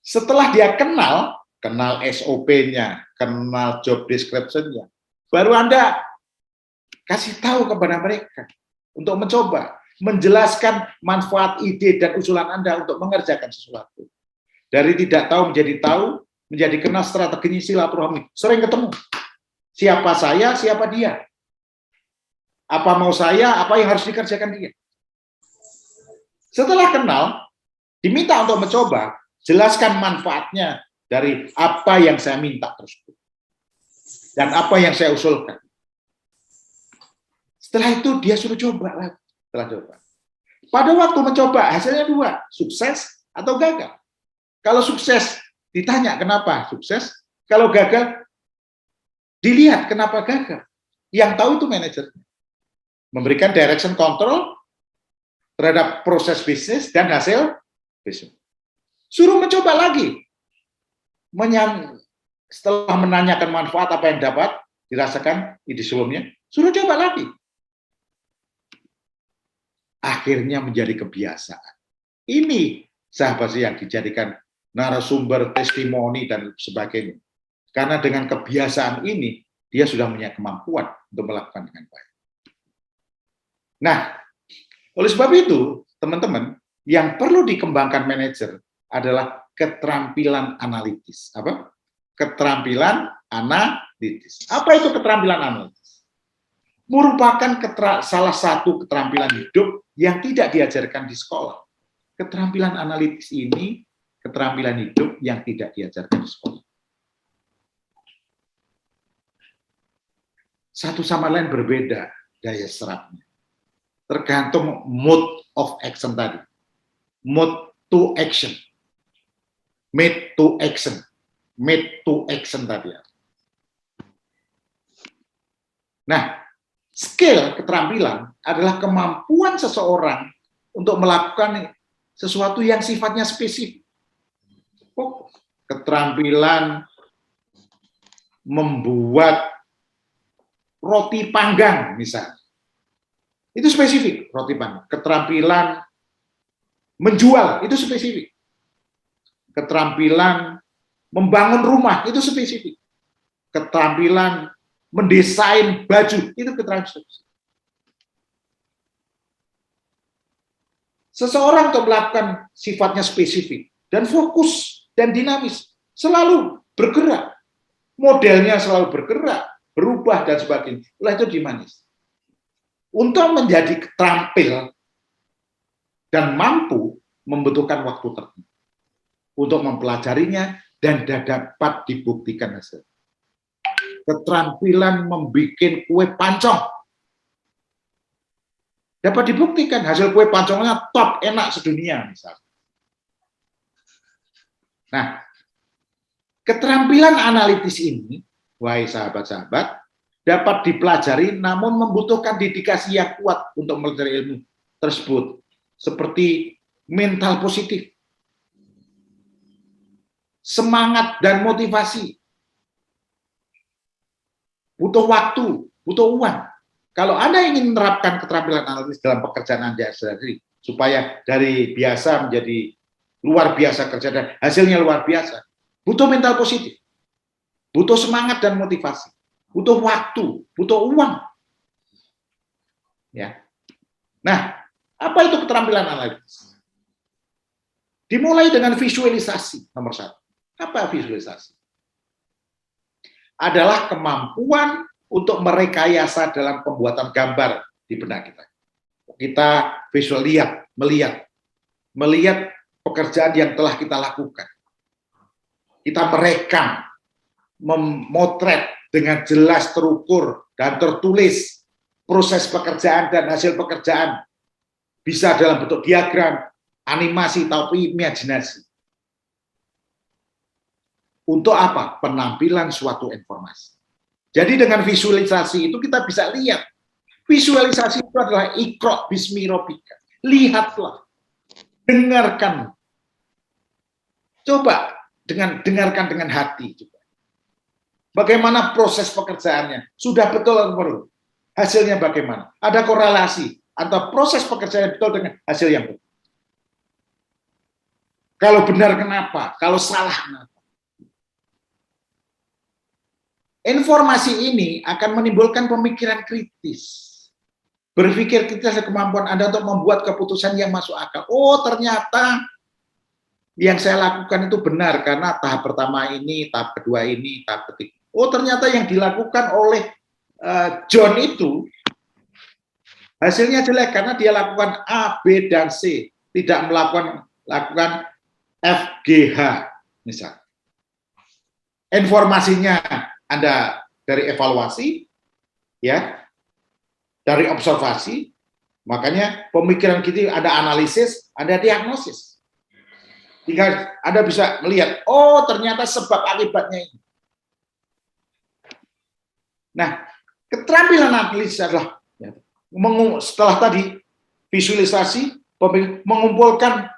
Setelah dia kenal SOP-nya, kenal job description-nya, baru Anda kasih tahu kepada mereka untuk mencoba, menjelaskan manfaat ide dan usulan Anda untuk mengerjakan sesuatu. Dari tidak tahu, menjadi kenal strateginya silaturahmi. Sering ketemu. Siapa saya, siapa dia. Apa mau saya, apa yang harus dikerjakan dia. Setelah kenal, diminta untuk mencoba, jelaskan manfaatnya dari apa yang saya minta tersebut. Dan apa yang saya usulkan. Setelah itu dia suruh coba lagi. Setelah coba. Pada waktu mencoba, hasilnya 2, sukses atau gagal. Kalau sukses, ditanya kenapa sukses. Kalau gagal, dilihat kenapa gagal. Yang tahu itu manajer. Memberikan direction control terhadap proses bisnis dan hasil bisnis. Suruh mencoba lagi. Setelah menanyakan manfaat apa yang dapat dirasakan di sebelumnya, suruh coba lagi. Akhirnya menjadi kebiasaan. Ini sahabat yang dijadikan narasumber, testimoni, dan sebagainya. Karena dengan kebiasaan ini, dia sudah punya kemampuan untuk melakukan dengan baik. Nah, oleh sebab itu, teman-teman, yang perlu dikembangkan manajer adalah keterampilan analitis. Apa? Keterampilan analitis. Apa itu keterampilan analitis? Merupakan salah satu keterampilan hidup yang tidak diajarkan di sekolah. Keterampilan analitis ini keterampilan hidup yang tidak diajarkan di sekolah. satu sama lain berbeda daya serapnya. Tergantung mode of action tadi. Mode to action. Made to action. Made to action tadi. Nah, skill, keterampilan adalah kemampuan seseorang untuk melakukan sesuatu yang sifatnya spesifik. Oh, keterampilan membuat roti panggang misalnya. Itu spesifik, roti panggang. Keterampilan menjual, itu spesifik. Keterampilan membangun rumah, itu spesifik. Keterampilan mendesain baju, itu keterampilan spesifik. Seseorang untuk melakukan sifatnya spesifik dan fokus dan dinamis, selalu bergerak. Modelnya selalu bergerak, berubah dan sebagainya. Oleh itu dimanis. Untuk menjadi terampil dan mampu membutuhkan waktu tertentu untuk mempelajarinya dan dapat dibuktikan hasil. Keterampilan membuat kue pancong dapat dibuktikan, hasil kue pancongnya top, enak sedunia misalnya. Nah, keterampilan analitis ini, wahai sahabat-sahabat, dapat dipelajari namun membutuhkan dedikasi yang kuat untuk mempelajari ilmu tersebut, seperti mental positif, semangat dan motivasi, butuh waktu, butuh uang. Kalau Anda ingin menerapkan keterampilan analitis dalam pekerjaan Anda sendiri, supaya dari biasa menjadi luar biasa kerja dan hasilnya luar biasa, butuh mental positif, butuh semangat dan motivasi, butuh waktu, butuh uang. Ya. Nah, apa itu keterampilan analitis? Dimulai dengan visualisasi, nomor 1. Apa visualisasi? Adalah kemampuan untuk merekayasa dalam pembuatan gambar di benak kita. Kita visual melihat pekerjaan yang telah kita lakukan. Kita merekam, memotret dengan jelas, terukur, dan tertulis proses pekerjaan dan hasil pekerjaan. Bisa dalam bentuk diagram, animasi, tapi imajinasi. Untuk apa? Penampilan suatu informasi. Jadi dengan visualisasi itu kita bisa lihat. Visualisasi itu adalah iqra bismi rabbika. Lihatlah. Dengarkan. Coba dengarkan dengan hati. Coba. Bagaimana proses pekerjaannya? Sudah betul atau belum? Hasilnya bagaimana? Ada korelasi antara proses pekerjaan yang betul dengan hasil yang betul. Kalau benar kenapa? Kalau salah kenapa? Informasi ini akan menimbulkan pemikiran kritis. Berpikir kritis kemampuan Anda untuk membuat keputusan yang masuk akal. Oh, ternyata yang saya lakukan itu benar karena tahap pertama ini, tahap kedua ini, tahap ketiga. Oh, ternyata yang dilakukan oleh John itu hasilnya jelek karena dia lakukan A, B, dan C. Tidak melakukan F, G, H, misal. Informasinya Anda dari evaluasi, ya, dari observasi, makanya pemikiran kita ada analisis, ada diagnosis. Sehingga Anda bisa melihat, oh ternyata sebab akibatnya ini. Nah, keterampilan analisis adalah ya, setelah tadi visualisasi, mengumpulkan,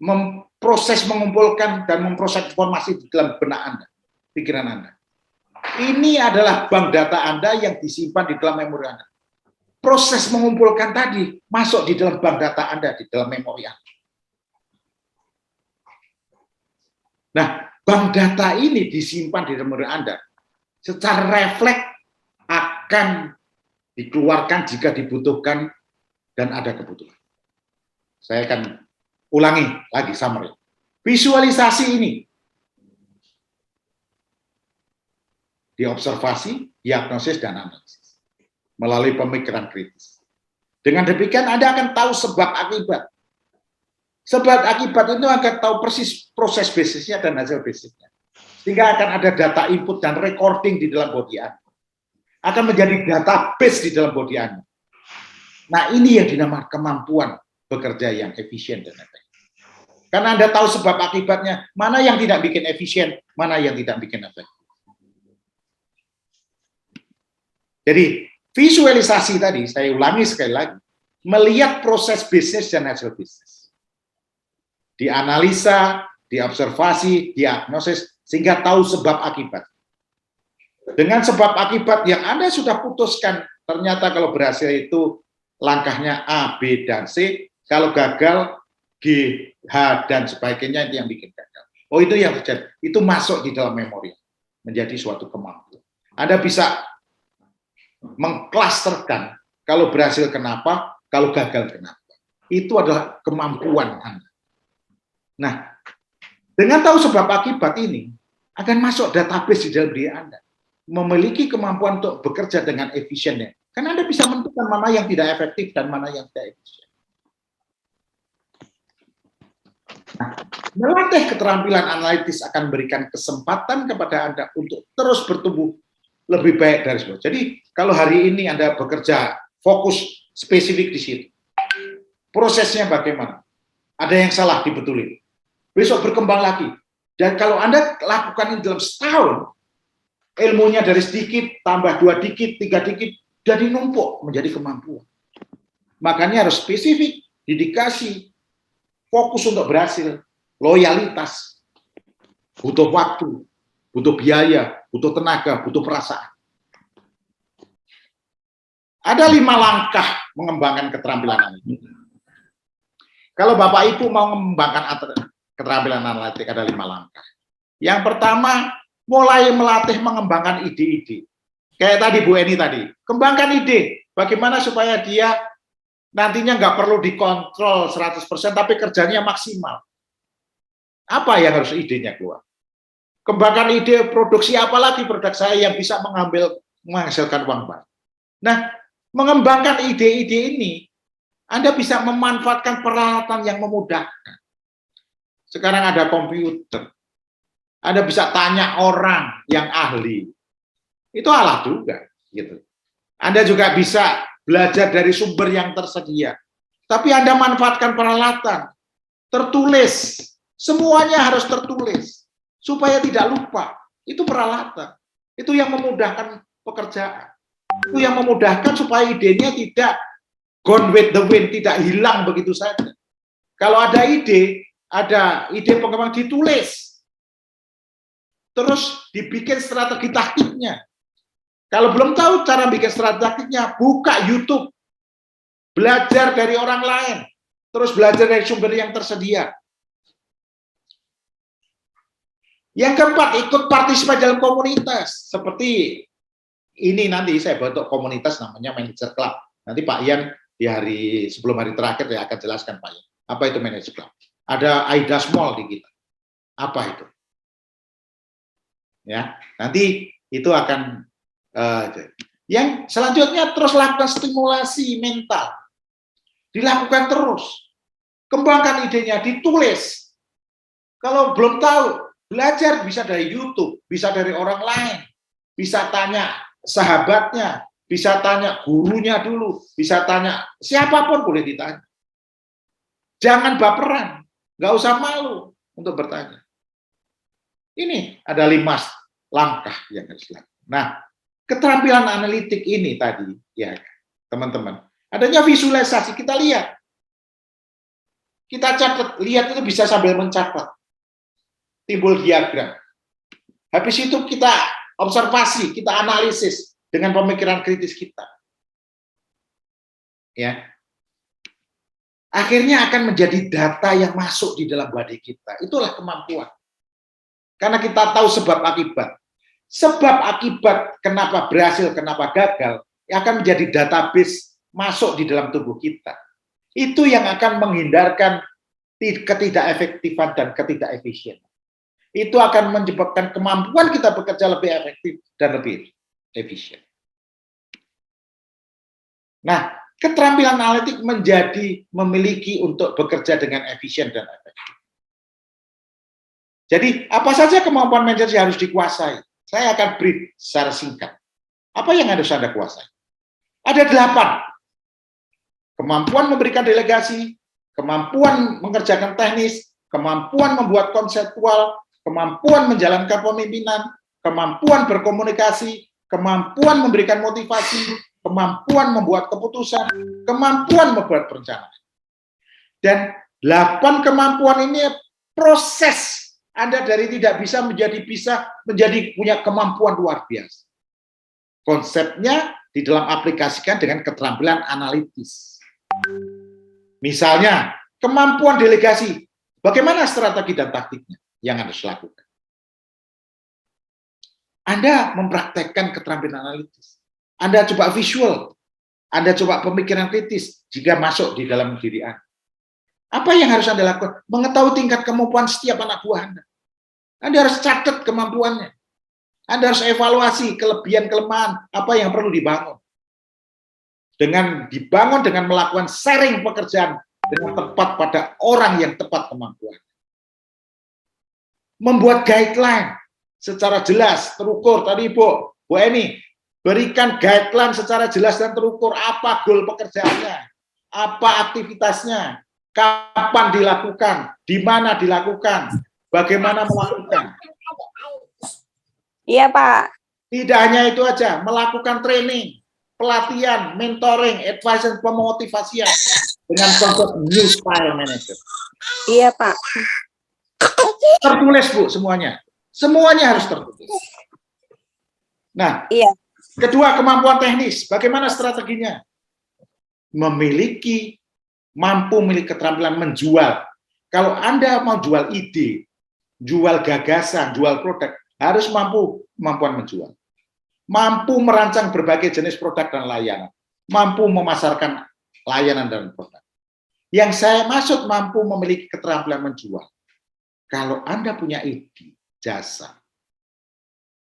mengumpulkan dan memproses informasi di dalam benak Anda, pikiran Anda. Ini adalah bank data Anda yang disimpan di dalam memori Anda. Proses mengumpulkan tadi masuk di dalam bank data Anda, di dalam memori Anda. Nah, bank data ini disimpan di memori Anda. Secara refleks akan dikeluarkan jika dibutuhkan dan ada kebutuhan. Saya akan ulangi lagi summary. Visualisasi ini diobservasi, diagnosis, dan analisis melalui pemikiran kritis. Dengan demikian Anda akan tahu sebab akibat. Sebab akibat itu akan tahu persis proses basisnya dan hasil basisnya. Sehingga akan ada data input dan recording di dalam body Anda. akan menjadi database di dalam body Anda. Nah, ini yang dinamakan kemampuan bekerja yang efisien dan efektif. Karena Anda tahu sebab akibatnya, mana yang tidak bikin efisien, mana yang tidak bikin efektif. Jadi, visualisasi tadi, saya ulangi sekali lagi, melihat proses bisnis dan hasil bisnis. Dianalisa, diobservasi, diagnosis, sehingga tahu sebab akibat. Dengan sebab akibat yang Anda sudah putuskan, ternyata kalau berhasil itu langkahnya A, B, dan C, kalau gagal, G, H, dan sebagainya itu yang bikin gagal. Oh, itu yang terjadi. Itu masuk di dalam memori, menjadi suatu kemampuan. Anda bisa mengklasterkan, kalau berhasil kenapa, kalau gagal kenapa. Itu adalah kemampuan Anda. Nah, dengan tahu sebab akibat ini, akan masuk database di dalam diri Anda. Memiliki kemampuan untuk bekerja dengan efisiennya. Karena Anda bisa menentukan mana yang tidak efektif dan mana yang tidak efisien. Nah, melatih keterampilan analitis akan memberikan kesempatan kepada Anda untuk terus bertumbuh lebih baik dari sebelumnya. Jadi, kalau hari ini Anda bekerja fokus spesifik di situ, prosesnya bagaimana? Ada yang salah, dibetulin. Besok berkembang lagi. Dan kalau Anda lakukan ini dalam setahun, ilmunya dari sedikit, tambah 2 dikit, 3 dikit, jadi numpuk menjadi kemampuan. Makanya harus spesifik, dedikasi, fokus untuk berhasil, loyalitas, butuh waktu, butuh biaya, butuh tenaga, butuh perasaan. Ada 5 langkah mengembangkan keterampilan analitik. Kalau Bapak Ibu mau mengembangkan keterampilan analitik, ada 5 langkah. Yang pertama, mulai melatih mengembangkan ide-ide. Kayak tadi Bu Eni tadi, kembangkan ide. Bagaimana supaya dia nantinya nggak perlu dikontrol 100%, tapi kerjanya maksimal. Apa yang harus idenya keluar? Kembangkan ide produksi apa lagi produk saya yang bisa menghasilkan uang banyak. Nah, mengembangkan ide-ide ini, Anda bisa memanfaatkan peralatan yang memudahkan. Sekarang ada komputer. Anda bisa tanya orang yang ahli. Itu alat juga. Gitu. Anda juga bisa belajar dari sumber yang tersedia. Tapi Anda manfaatkan peralatan. Tertulis. Semuanya harus tertulis. Supaya tidak lupa. Itu peralatan. Itu yang memudahkan pekerjaan. Itu yang memudahkan supaya idenya tidak gone with the wind, tidak hilang begitu saja. Kalau ada ide pengembangan ditulis. Terus dibikin strategi taktiknya. Kalau belum tahu cara bikin strategi taktiknya, buka YouTube. Belajar dari orang lain. Terus belajar dari sumber yang tersedia. Yang keempat, ikut partisipasi dalam komunitas. Seperti ini nanti saya bentuk komunitas namanya Manager Club. Nanti Pak Ian sebelum hari terakhir saya akan jelaskan Pak Ian. Apa itu Manager Club? Ada AIDA Small di kita. Apa itu? Ya, nanti itu akan yang selanjutnya terus lakukan stimulasi mental. Dilakukan terus. Kembangkan idenya, ditulis. Kalau belum tahu, belajar bisa dari YouTube, bisa dari orang lain, bisa tanya sahabatnya, bisa tanya gurunya dulu, bisa tanya siapapun boleh ditanya. Jangan baperan, nggak usah malu untuk bertanya. Ini ada 5 langkah yang harus dilakukan. Nah, keterampilan analitik ini tadi, ya teman-teman, adanya visualisasi, kita lihat. Kita catat, lihat itu bisa sambil mencatat. Timbul diagram. Habis itu kita observasi, kita analisis dengan pemikiran kritis kita. Ya. Akhirnya akan menjadi data yang masuk di dalam body kita. Itulah kemampuan. Karena kita tahu sebab akibat. Sebab akibat kenapa berhasil, kenapa gagal, akan menjadi database masuk di dalam tubuh kita. Itu yang akan menghindarkan ketidakefektifan dan ketidakefisienan. Itu akan menyebabkan kemampuan kita bekerja lebih efektif dan lebih efisien. Nah, keterampilan analitik memiliki untuk bekerja dengan efisien dan efektif. Jadi, apa saja kemampuan manajer yang harus dikuasai? Saya akan brief secara singkat. Apa yang harus Anda kuasai? Ada 8. Kemampuan memberikan delegasi, kemampuan mengerjakan teknis, kemampuan membuat konseptual, kemampuan menjalankan pemimpinan, kemampuan berkomunikasi, kemampuan memberikan motivasi, kemampuan membuat keputusan, kemampuan membuat perencanaan. Dan 8 kemampuan ini proses Anda dari tidak bisa menjadi punya kemampuan luar biasa. Konsepnya di dalam aplikasikan dengan keterampilan analitis. Misalnya, kemampuan delegasi. Bagaimana strategi dan taktiknya yang harus dilakukan? Anda mempraktekkan keterampilan analitis. Anda coba visual. Anda coba pemikiran kritis jika masuk di dalam diri Anda. Apa yang harus Anda lakukan? Mengetahui tingkat kemampuan setiap anak buah Anda. Anda harus catat kemampuannya. Anda harus evaluasi kelebihan-kelemahan apa yang perlu dibangun. Dengan dibangun dengan melakukan sharing pekerjaan dengan tepat pada orang yang tepat kemampuan. Membuat guideline secara jelas, terukur. Tadi Bu Eni, berikan guideline secara jelas dan terukur. Apa goal pekerjaannya? Apa aktivitasnya? Kapan dilakukan? Di mana dilakukan? Bagaimana melakukan?
Iya, Pak.
Tidak hanya itu aja, melakukan training, pelatihan, mentoring, advice, pemotivasian dengan konsep new style manager.
Iya, Pak.
Tertulis, Bu, semuanya. Semuanya harus tertulis. Nah,
Iya.
kedua, kemampuan teknis. Bagaimana strateginya? Mampu memiliki keterampilan menjual. Kalau Anda mau jual ide, jual gagasan, jual produk, harus kemampuan menjual. Mampu merancang berbagai jenis produk dan layanan. Mampu memasarkan layanan dan produk. Yang saya maksud mampu memiliki keterampilan menjual. Kalau Anda punya ide, jasa,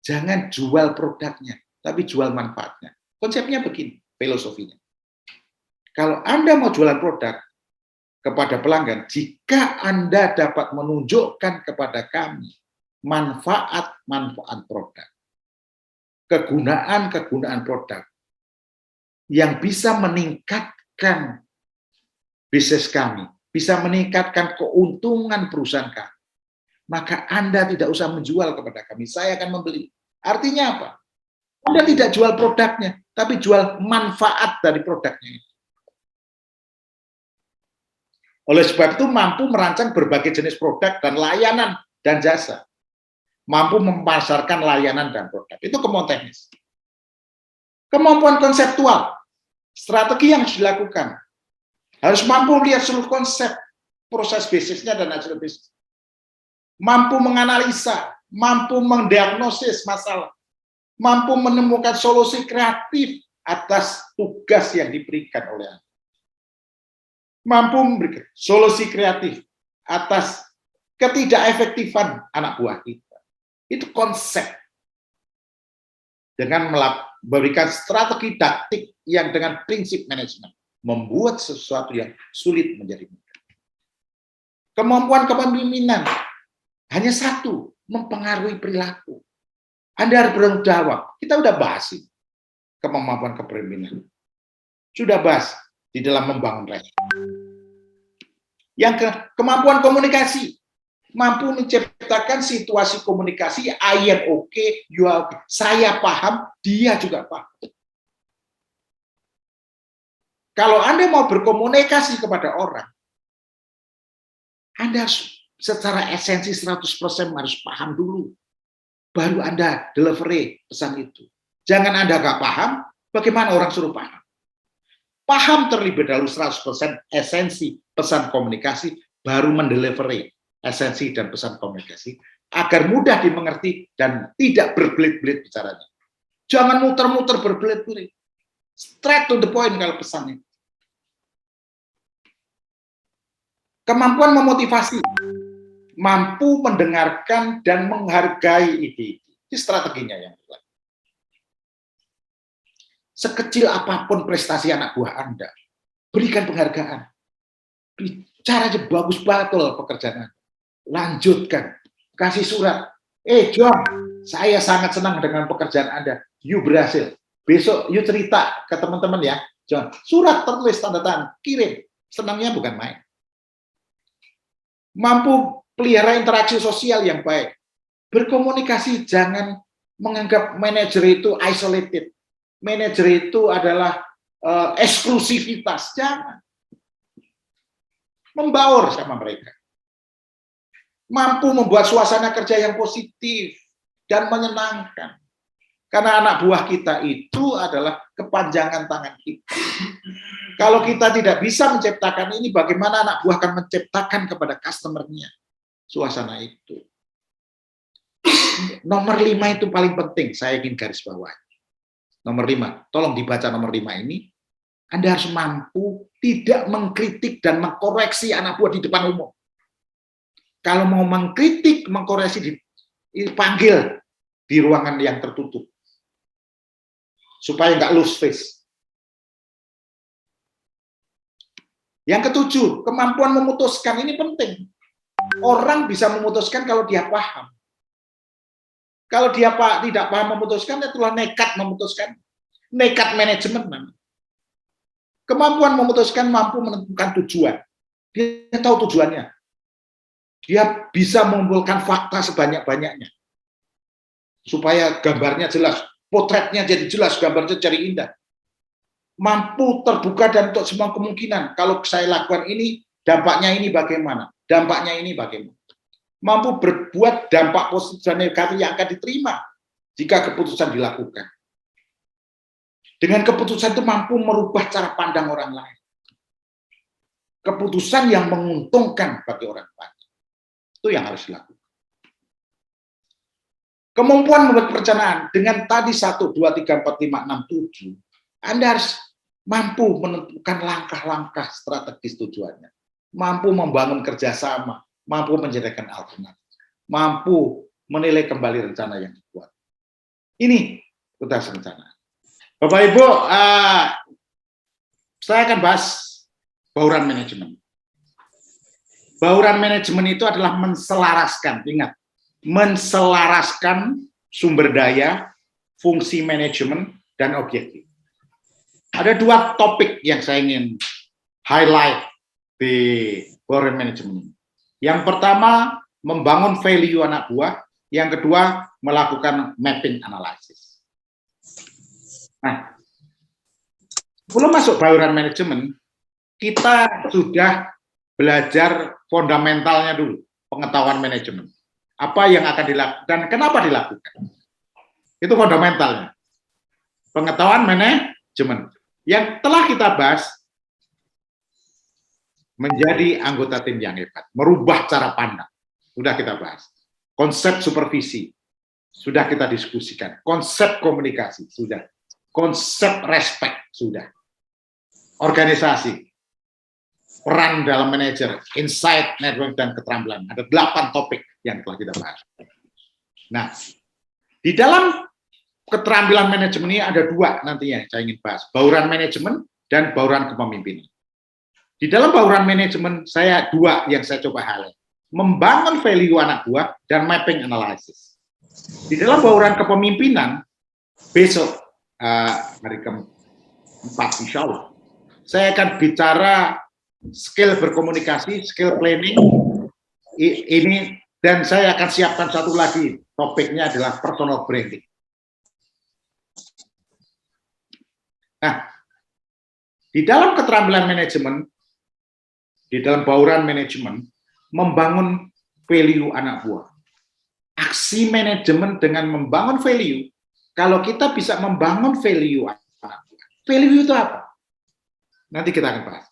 jangan jual produknya, tapi jual manfaatnya. Konsepnya begini, filosofinya. Kalau Anda mau jualan produk kepada pelanggan, jika Anda dapat menunjukkan kepada kami manfaat-manfaat produk, kegunaan-kegunaan produk yang bisa meningkatkan bisnis kami, bisa meningkatkan keuntungan perusahaan kami, maka Anda tidak usah menjual kepada kami, saya akan membeli. Artinya apa? Anda tidak jual produknya, tapi jual manfaat dari produknya. Oleh sebab itu mampu merancang berbagai jenis produk dan layanan dan jasa. Mampu memasarkan layanan dan produk. Itu kemampuan teknis. Kemampuan konseptual. Strategi yang harus dilakukan. Harus mampu lihat seluruh konsep, proses bisnisnya dan hasil bisnis. Mampu menganalisa, mampu mendiagnosis masalah. Mampu menemukan solusi kreatif atas tugas yang diberikan oleh Anda. Mampu memberikan solusi kreatif atas ketidakefektifan anak buah kita. Itu konsep. Dengan memberikan strategi taktik yang dengan prinsip manajemen. Membuat sesuatu yang sulit menjadi mudah. Kemampuan kepemimpinan. Hanya satu, mempengaruhi perilaku. Anda harus bertanggung jawab. Kita udah bahas ini. Kemampuan kepemimpinan. Sudah bahas di dalam membangun relasi. Yang kemampuan komunikasi. Mampu menciptakan situasi komunikasi, I am okay, you are okay. Saya paham, dia juga paham. Kalau Anda mau berkomunikasi kepada orang, Anda harus secara esensi 100% harus paham dulu. Baru Anda delivery pesan itu. Jangan Anda nggak paham, bagaimana orang suruh paham? Paham terlebih dahulu 100% esensi pesan komunikasi, baru mendelivery esensi dan pesan komunikasi, agar mudah dimengerti dan tidak berbelit-belit bicaranya. Jangan muter-muter berbelit-belit. Straight to the point kalau pesannya. Kemampuan memotivasi. Mampu mendengarkan dan menghargai ide-ide. Ini strateginya yang berlaku. Sekecil apapun prestasi anak buah Anda, berikan penghargaan. Bicara aja bagus betul pekerjaan Anda. Lanjutkan. Kasih surat. John, saya sangat senang dengan pekerjaan Anda. You berhasil. Besok yuk cerita ke teman-teman ya. Jangan surat tertulis tanda tangan, kirim. Senangnya bukan main. Mampu pelihara interaksi sosial yang baik. Berkomunikasi, jangan menganggap manajer itu isolated. Manajer itu adalah eksklusivitas, jangan. Membaur sama mereka. Mampu membuat suasana kerja yang positif dan menyenangkan. Karena anak buah kita itu adalah kepanjangan tangan kita. Kalau kita tidak bisa menciptakan ini, bagaimana anak buah akan menciptakan kepada customer-nya suasana itu? Nomor 5 itu paling penting, saya ingin garis bawahi. Nomor 5, tolong dibaca nomor 5 ini. Anda harus mampu tidak mengkritik dan mengkoreksi anak buah di depan umum. Kalau mau mengkritik, mengkoreksi, dipanggil di ruangan yang tertutup. Supaya nggak lose face. Yang ketujuh, kemampuan memutuskan ini penting. Orang bisa memutuskan kalau dia paham. Kalau dia tidak paham memutuskan, itulah nekat memutuskan. Nekat manajemen. Kemampuan memutuskan, mampu menentukan tujuan. Dia tahu tujuannya. Dia bisa mengumpulkan fakta sebanyak-banyaknya. Supaya gambarnya jelas. Potretnya jadi jelas, gambarnya jadi indah. Mampu terbuka dan untuk semua kemungkinan. Kalau saya lakukan ini, dampaknya ini bagaimana? Dampaknya ini bagaimana? Mampu berbuat dampak positif dan negatif yang akan diterima jika keputusan dilakukan. Dengan keputusan itu mampu merubah cara pandang orang lain. Keputusan yang menguntungkan bagi orang banyak. Itu yang harus dilakukan. Kemampuan membuat perencanaan dengan tadi 1, 2, 3, 4, 5, 6, 7, Anda harus mampu menentukan langkah-langkah strategis tujuannya, mampu membangun kerjasama, mampu menyediakan alternatif, mampu menilai kembali rencana yang dibuat. Ini tugas rencana. Bapak Ibu, saya akan bahas bauran manajemen. Bauran manajemen itu adalah menselaraskan, ingat, menselaraskan sumber daya, fungsi manajemen, dan objektif. Ada 2 topik yang saya ingin highlight di bauran manajemen. Yang pertama, membangun value anak buah. Yang kedua, melakukan mapping analysis. Nah, sebelum masuk bauran manajemen, kita sudah belajar fundamentalnya dulu, pengetahuan manajemen. Apa yang akan dilakukan dan kenapa dilakukan. Itu fundamentalnya. Pengetahuan manajemen. Yang telah kita bahas menjadi anggota tim yang hebat. Merubah cara pandang. Sudah kita bahas. Konsep supervisi. Sudah kita diskusikan. Konsep komunikasi. Sudah. Konsep respect. Sudah. Organisasi. Peran dalam manajer. Insight, network, dan keterampilan. Ada 8 topik yang telah kita bahas. Nah, di dalam keterampilan manajemen ini ada 2 nantinya saya ingin bahas. Bauran manajemen dan bauran kepemimpinan. Di dalam bauran manajemen saya 2 yang saya coba highlight. Membangun value anak buah dan mapping analysis. Di dalam bauran kepemimpinan, besok hari ke-4 insya Allah, saya akan bicara skill berkomunikasi, skill planning, ini, dan saya akan siapkan satu lagi, topiknya adalah personal branding. Nah, di dalam keterampilan manajemen, di dalam bauran manajemen, membangun value anak buah. Aksi manajemen dengan membangun value, kalau kita bisa membangun value anak buah. Value itu apa? Nanti kita akan bahas.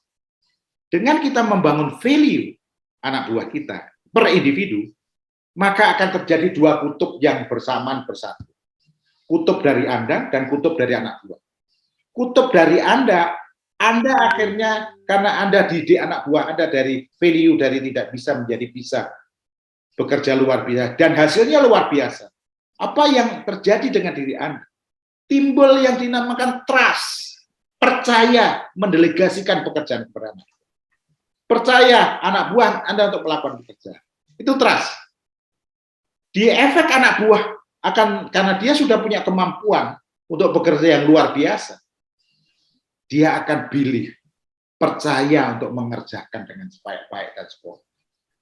Dengan kita membangun value anak buah kita per individu, maka akan terjadi 2 kutub yang bersamaan bersatu. Kutub dari Anda dan kutub dari anak buah. Kutub dari Anda akhirnya karena Anda didik anak buah Anda dari value dari tidak bisa menjadi bisa, bekerja luar biasa dan hasilnya luar biasa. Apa yang terjadi dengan diri Anda? Timbul yang dinamakan trust, percaya mendelegasikan pekerjaan kepada Anda. Percaya anak buah Anda untuk melakukan pekerjaan. Itu trust. Di efek anak buah akan karena dia sudah punya kemampuan untuk bekerja yang luar biasa, dia akan pilih, percaya untuk mengerjakan dengan sebaik-baik dan sempurna.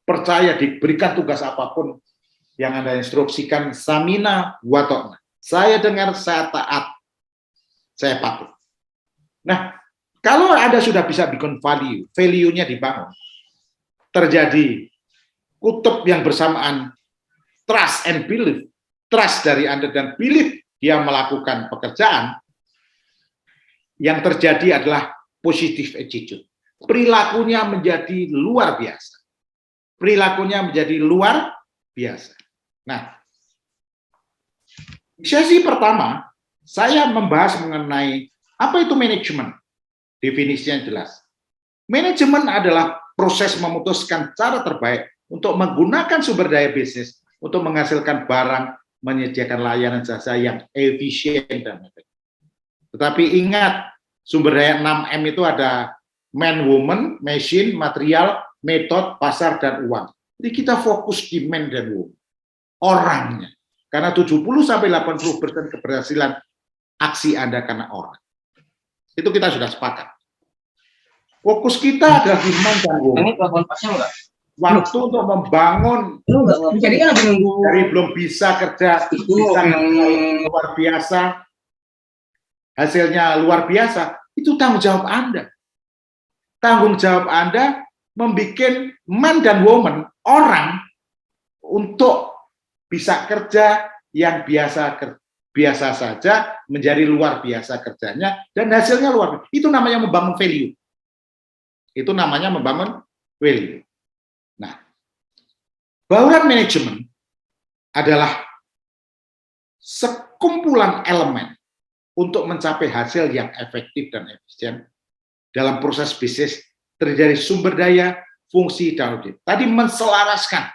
Percaya diberikan tugas apapun yang Anda instruksikan, samina watokna. Saya dengar, saya taat, saya patuh. Nah, kalau Anda sudah bisa bikin value-nya dibangun, terjadi kutub yang bersamaan, trust and belief, trust dari Anda dan belief dia melakukan pekerjaan, yang terjadi adalah positive attitude. Perilakunya menjadi luar biasa. Perilakunya menjadi luar biasa. Nah, sesi pertama, saya membahas mengenai apa itu manajemen. Definisinya jelas. Manajemen adalah proses memutuskan cara terbaik untuk menggunakan sumber daya bisnis untuk menghasilkan barang, menyediakan layanan jasa yang efisien dan efektif. Tetapi ingat, sumber daya 6M itu ada man, woman, machine, material, metode, pasar, dan uang. Jadi kita fokus di man dan woman, orangnya. Karena 70-80% keberhasilan aksi Anda karena orang. Itu kita sudah sepakat. Fokus kita adalah di man dan woman. Waktu untuk membangun dari belum bisa kerja, bisa luar biasa, hasilnya luar biasa, itu tanggung jawab Anda. Tanggung jawab Anda membuat man dan woman, orang, untuk bisa kerja yang biasa saja menjadi luar biasa kerjanya dan hasilnya luar biasa. Itu namanya membangun value. Itu namanya membangun value. Nah, bauran manajemen adalah sekumpulan elemen untuk mencapai hasil yang efektif dan efisien dalam proses bisnis terdiri dari sumber daya, fungsi, dan objek. Tadi menselaraskan.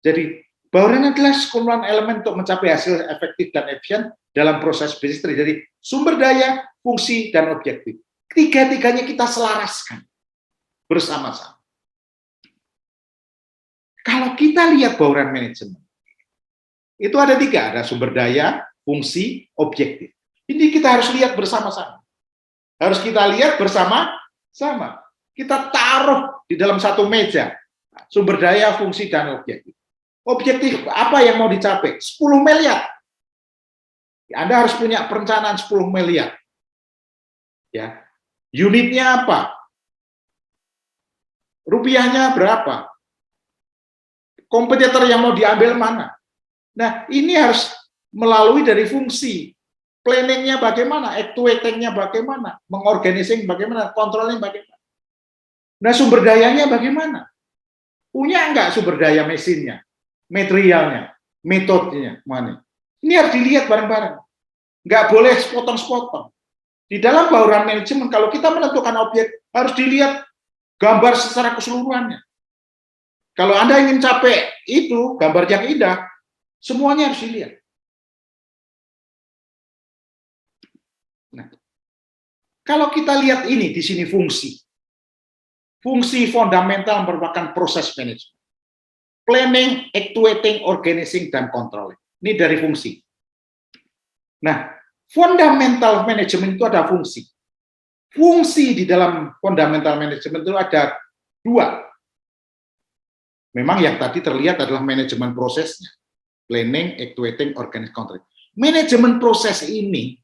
Jadi, bauran adalah sekumpulan elemen untuk mencapai hasil efektif dan efisien dalam proses bisnis terdiri dari sumber daya, fungsi, dan objektif. Tiga-tiganya kita selaraskan bersama-sama. Kalau kita lihat bauran manajemen, itu ada tiga, ada sumber daya, fungsi, objektif. Ini kita harus lihat bersama-sama. Harus kita lihat bersama-sama. Kita taruh di dalam satu meja, sumber daya, fungsi, dan objektif. Objektif apa yang mau dicapai? 10 miliar. Anda harus punya perencanaan 10 miliar. Ya. Unitnya apa? Rupiahnya berapa? Kompetitor yang mau diambil mana? Nah, ini harus melalui dari fungsi. Planningnya bagaimana? Actuating-nya bagaimana? Mengorganising bagaimana? Kontrolnya bagaimana? Nah, sumber dayanya bagaimana? Punya enggak sumber daya mesinnya? Materialnya? Metodenya? Mana? Ini harus dilihat bareng-bareng. Enggak boleh sepotong-sepotong. Di dalam bauran manajemen, kalau kita menentukan objek, harus dilihat gambar secara keseluruhannya. Kalau Anda ingin capai itu, gambar yang indah, semuanya harus dilihat. Nah, kalau kita lihat ini, di sini fungsi. Fungsi fundamental merupakan proses manajemen. Planning, actuating, organizing, dan controlling. Ini dari fungsi. Nah, fundamental manajemen itu ada fungsi. Fungsi di dalam fundamental manajemen itu ada dua. Memang yang tadi terlihat adalah manajemen prosesnya. Planning, actuating, organizing, controlling. Manajemen proses ini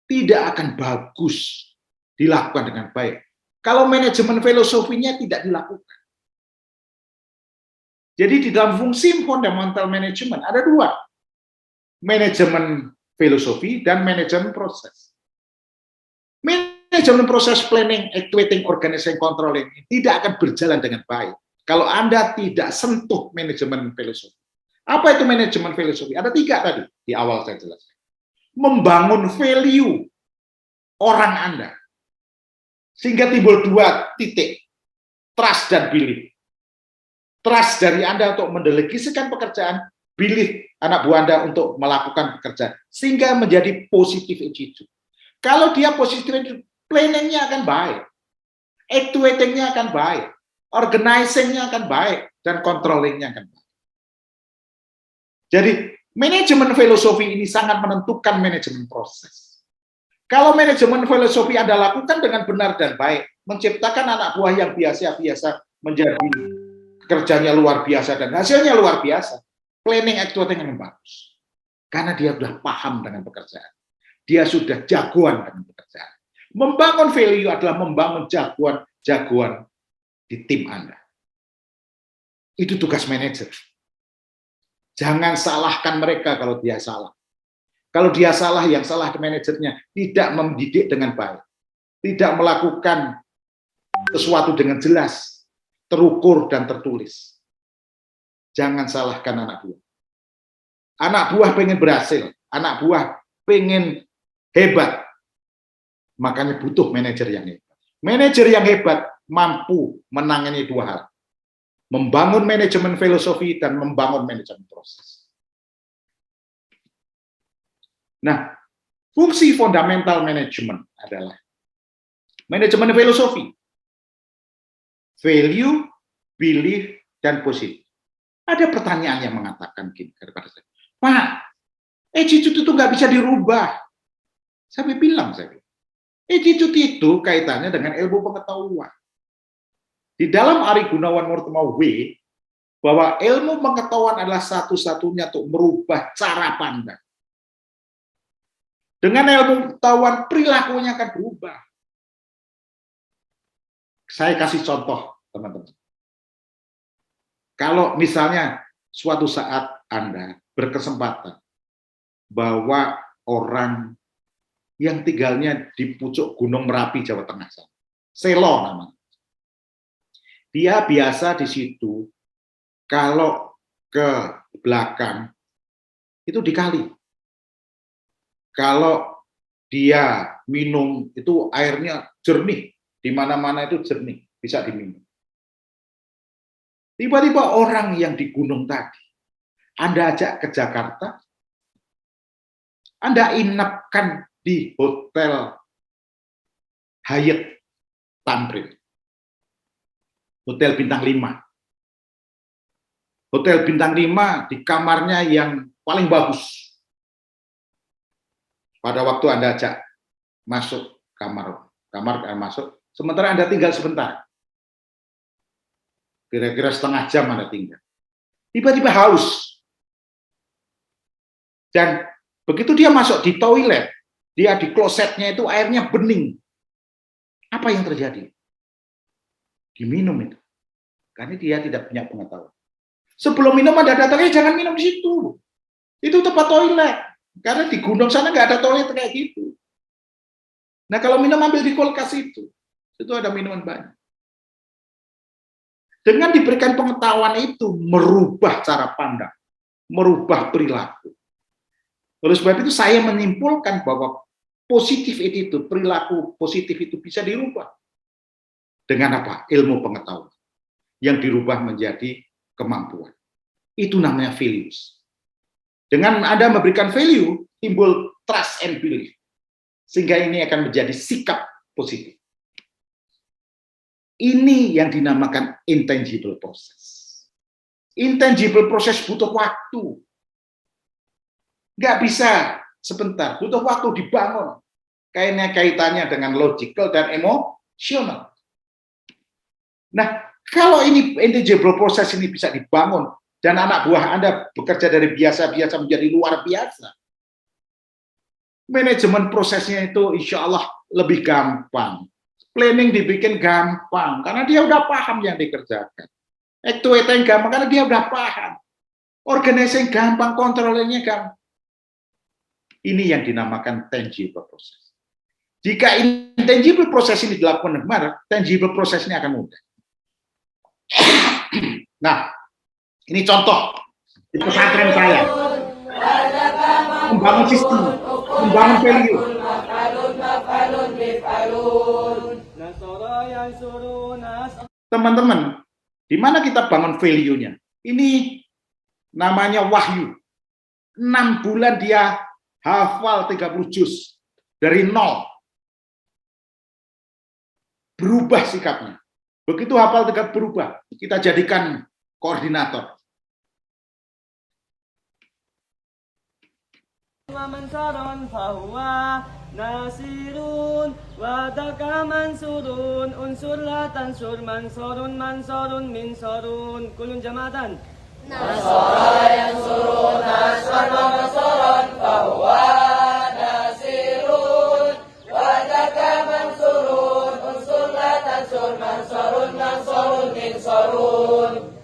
tidak akan bagus dilakukan dengan baik kalau manajemen filosofinya tidak dilakukan. Jadi di dalam fungsi fundamental management ada dua, manajemen filosofi dan manajemen proses. Manajemen proses planning, actuating, organizing, controlling tidak akan berjalan dengan baik kalau Anda tidak sentuh manajemen filosofi. Apa itu manajemen filosofi? Ada tiga tadi di awal saya jelaskan. Membangun value orang Anda. Sehingga timbul dua titik. Trust dan belief. Trust dari Anda untuk mendelegasikan pekerjaan, belief anak buah Anda untuk melakukan pekerjaan. Sehingga menjadi positive attitude. Kalau dia positive attitude, planning-nya akan baik. Actuating-nya akan baik. Organizing-nya akan baik. Dan controlling-nya akan baik. Jadi, manajemen filosofi ini sangat menentukan manajemen proses. Kalau manajemen filosofi Anda lakukan dengan benar dan baik, menciptakan anak buah yang biasa-biasa menjadi kerjanya luar biasa dan hasilnya luar biasa. Planning actuating yang bagus. Karena dia sudah paham dengan pekerjaan. Dia sudah jagoan dengan pekerjaan. Membangun value adalah membangun jagoan di tim Anda. Itu tugas manajer. Jangan salahkan mereka kalau dia salah. Kalau dia salah, yang salah manajernya. Tidak mendidik dengan baik. Tidak melakukan sesuatu dengan jelas, terukur dan tertulis. Jangan salahkan anak buah. Anak buah pengen berhasil. Anak buah pengen hebat. Makanya butuh manajer yang hebat. Manajer yang hebat mampu menangani dua hal. Membangun manajemen filosofi dan membangun manajemen proses. Nah, fungsi fundamental manajemen adalah manajemen filosofi, value, belief, dan positif. Ada pertanyaan yang mengatakan gini kepada saya, Pak, attitude itu nggak bisa dirubah. Saya bilang, attitude itu kaitannya dengan ilmu pengetahuan. Di dalam Ari Gunawan Murtema W, bahwa ilmu pengetahuan adalah satu-satunya untuk merubah cara pandang. Dengan ilmu pengetahuan, perilakunya akan berubah. Saya kasih contoh, teman-teman. Kalau misalnya suatu saat Anda berkesempatan bahwa orang yang tinggalnya di pucuk Gunung Merapi, Jawa Tengah, Selo namanya. Dia biasa di situ, kalau ke belakang, itu dikali. Kalau dia minum, itu airnya jernih. Di mana-mana itu jernih, bisa diminum. Tiba-tiba orang yang di gunung tadi, Anda ajak ke Jakarta, Anda inapkan di Hotel Hyatt Tamrin. Hotel bintang 5. Hotel bintang 5 di kamarnya yang paling bagus. Pada waktu Anda ajak masuk kamar masuk, sementara Anda tinggal sebentar. Kira-kira setengah jam Anda tinggal. Tiba-tiba haus. Dan begitu dia masuk di toilet, dia di klosetnya itu airnya bening. Apa yang terjadi? Diminum itu. Karena dia tidak punya pengetahuan. Sebelum minum Anda datangnya jangan minum di situ. Itu tempat toilet. Karena di gunung sana nggak ada toilet kayak gitu. Nah kalau minum ambil di kulkas itu ada minuman banyak. Dengan diberikan pengetahuan itu merubah cara pandang, merubah perilaku. Oleh sebab itu saya menyimpulkan bahwa positif itu, perilaku positif itu bisa dirubah. Dengan apa? Ilmu pengetahuan. Yang dirubah menjadi kemampuan. Itu namanya values. Dengan Anda memberikan value, timbul trust and belief. Sehingga ini akan menjadi sikap positif. Ini yang dinamakan intangible process. Intangible process butuh waktu. Nggak bisa sebentar, butuh waktu dibangun. Kaitannya dengan logical dan emosional. Nah, kalau ini intangible process ini bisa dibangun, dan anak buah Anda bekerja dari biasa-biasa menjadi luar biasa, manajemen prosesnya itu insya Allah lebih gampang. Planning dibikin gampang, karena dia udah paham yang dikerjakan. Actuating gampang, karena dia udah paham. Organizing gampang, kontrolnya gampang. Ini yang dinamakan tangible process. Jika intangible process ini dilakukan benar, tangible prosesnya akan mudah. Nah, ini contoh di pesantren saya. Membangun sistem, membangun value. Teman-teman, di mana kita bangun value-nya? Ini namanya wahyu. 6 bulan dia hafal 30 juz dari nol. Berubah sikapnya. Begitu hafal 30 berubah, kita jadikan koordinator.
nasirun wadaka mansurun unsur la tansur mansurun mansurun min surun kulun jamatan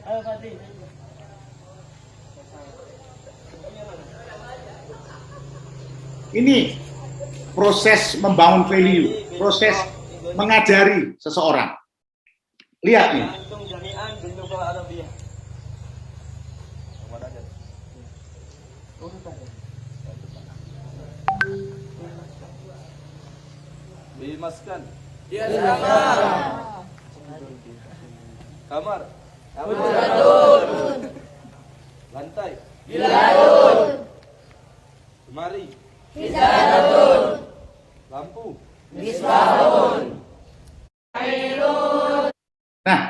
Al-Fatih.
Ini proses membangun value, proses mengajari seseorang. Lihat nih,
Antum jami'an bil lughah Arabiyah.
Bimaskan.
Dia
Kamar. Lantai. Lemari. Lampu.
nah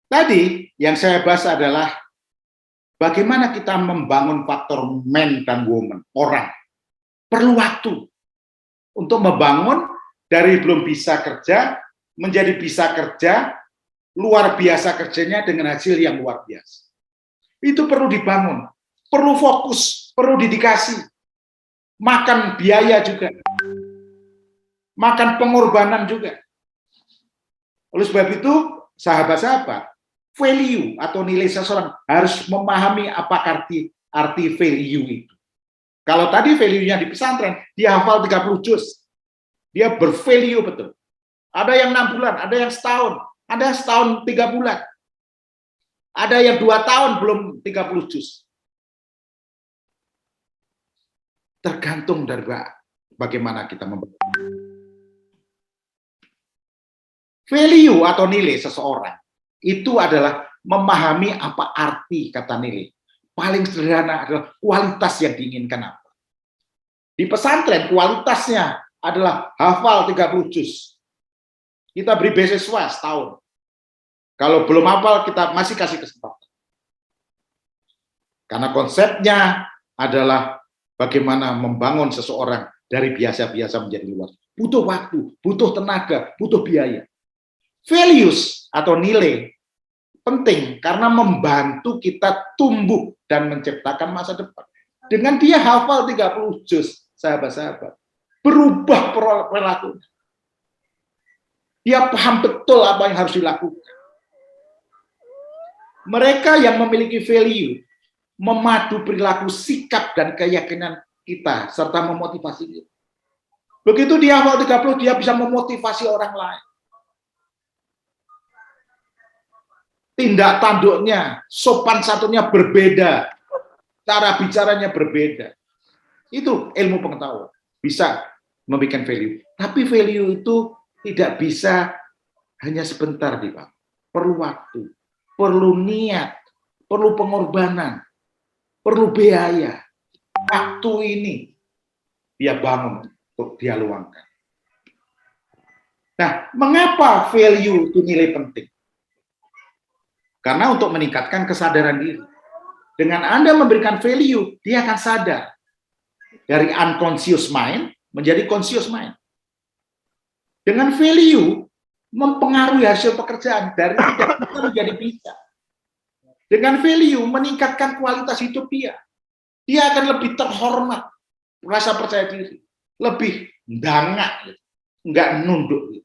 tadi yang saya bahas adalah bagaimana kita membangun faktor man dan woman, orang. Perlu waktu untuk membangun dari belum bisa kerja menjadi bisa kerja, luar biasa kerjanya dengan hasil yang luar biasa. Itu perlu dibangun, perlu fokus, perlu dedikasi, makan biaya juga, makan pengorbanan juga. Oleh sebab itu, sahabat-sahabat, value atau nilai seseorang harus memahami apa arti value itu. Kalau tadi value-nya di pesantren, dia hafal 30 juz. Dia bervalue betul. Ada yang 6 bulan, ada yang setahun, ada yang setahun 3 bulan. Ada yang 2 tahun belum 30 juz. Tergantung dari bagaimana kita membangun. Value atau nilai seseorang itu adalah memahami apa arti kata nilai. Paling sederhana adalah kualitas yang diinginkan apa. Di pesantren kualitasnya adalah hafal 30 juz. Kita beri beasiswa setahun. Kalau belum hafal kita masih kasih kesempatan. Karena konsepnya adalah bagaimana membangun seseorang dari biasa-biasa menjadi luas. Butuh waktu, butuh tenaga, butuh biaya. Values atau nilai penting karena membantu kita tumbuh dan menciptakan masa depan. Dengan dia hafal 30 juz, sahabat-sahabat, berubah perilaku. Dia paham betul apa yang harus dilakukan. Mereka yang memiliki value, memadu perilaku, sikap, dan keyakinan kita, serta memotivasi dia. Begitu dia hafal 30, dia bisa memotivasi orang lain. Tindak tanduknya, sopan santunnya berbeda, cara bicaranya berbeda. Itu ilmu pengetahuan, bisa memberikan value. Tapi value itu tidak bisa hanya sebentar, Pak. Perlu waktu, perlu niat, perlu pengorbanan, perlu biaya. Waktu ini dia bangun, untuk dia luangkan. Nah, mengapa value itu nilai penting? Karena untuk meningkatkan kesadaran diri. Dengan Anda memberikan value, dia akan sadar. Dari unconscious mind menjadi conscious mind. Dengan value, mempengaruhi hasil pekerjaan. Dari tidak bisa menjadi bisa. Dengan value, meningkatkan kualitas hidup dia. Dia akan lebih terhormat, rasa percaya diri. Lebih dangak, nggak nunduk.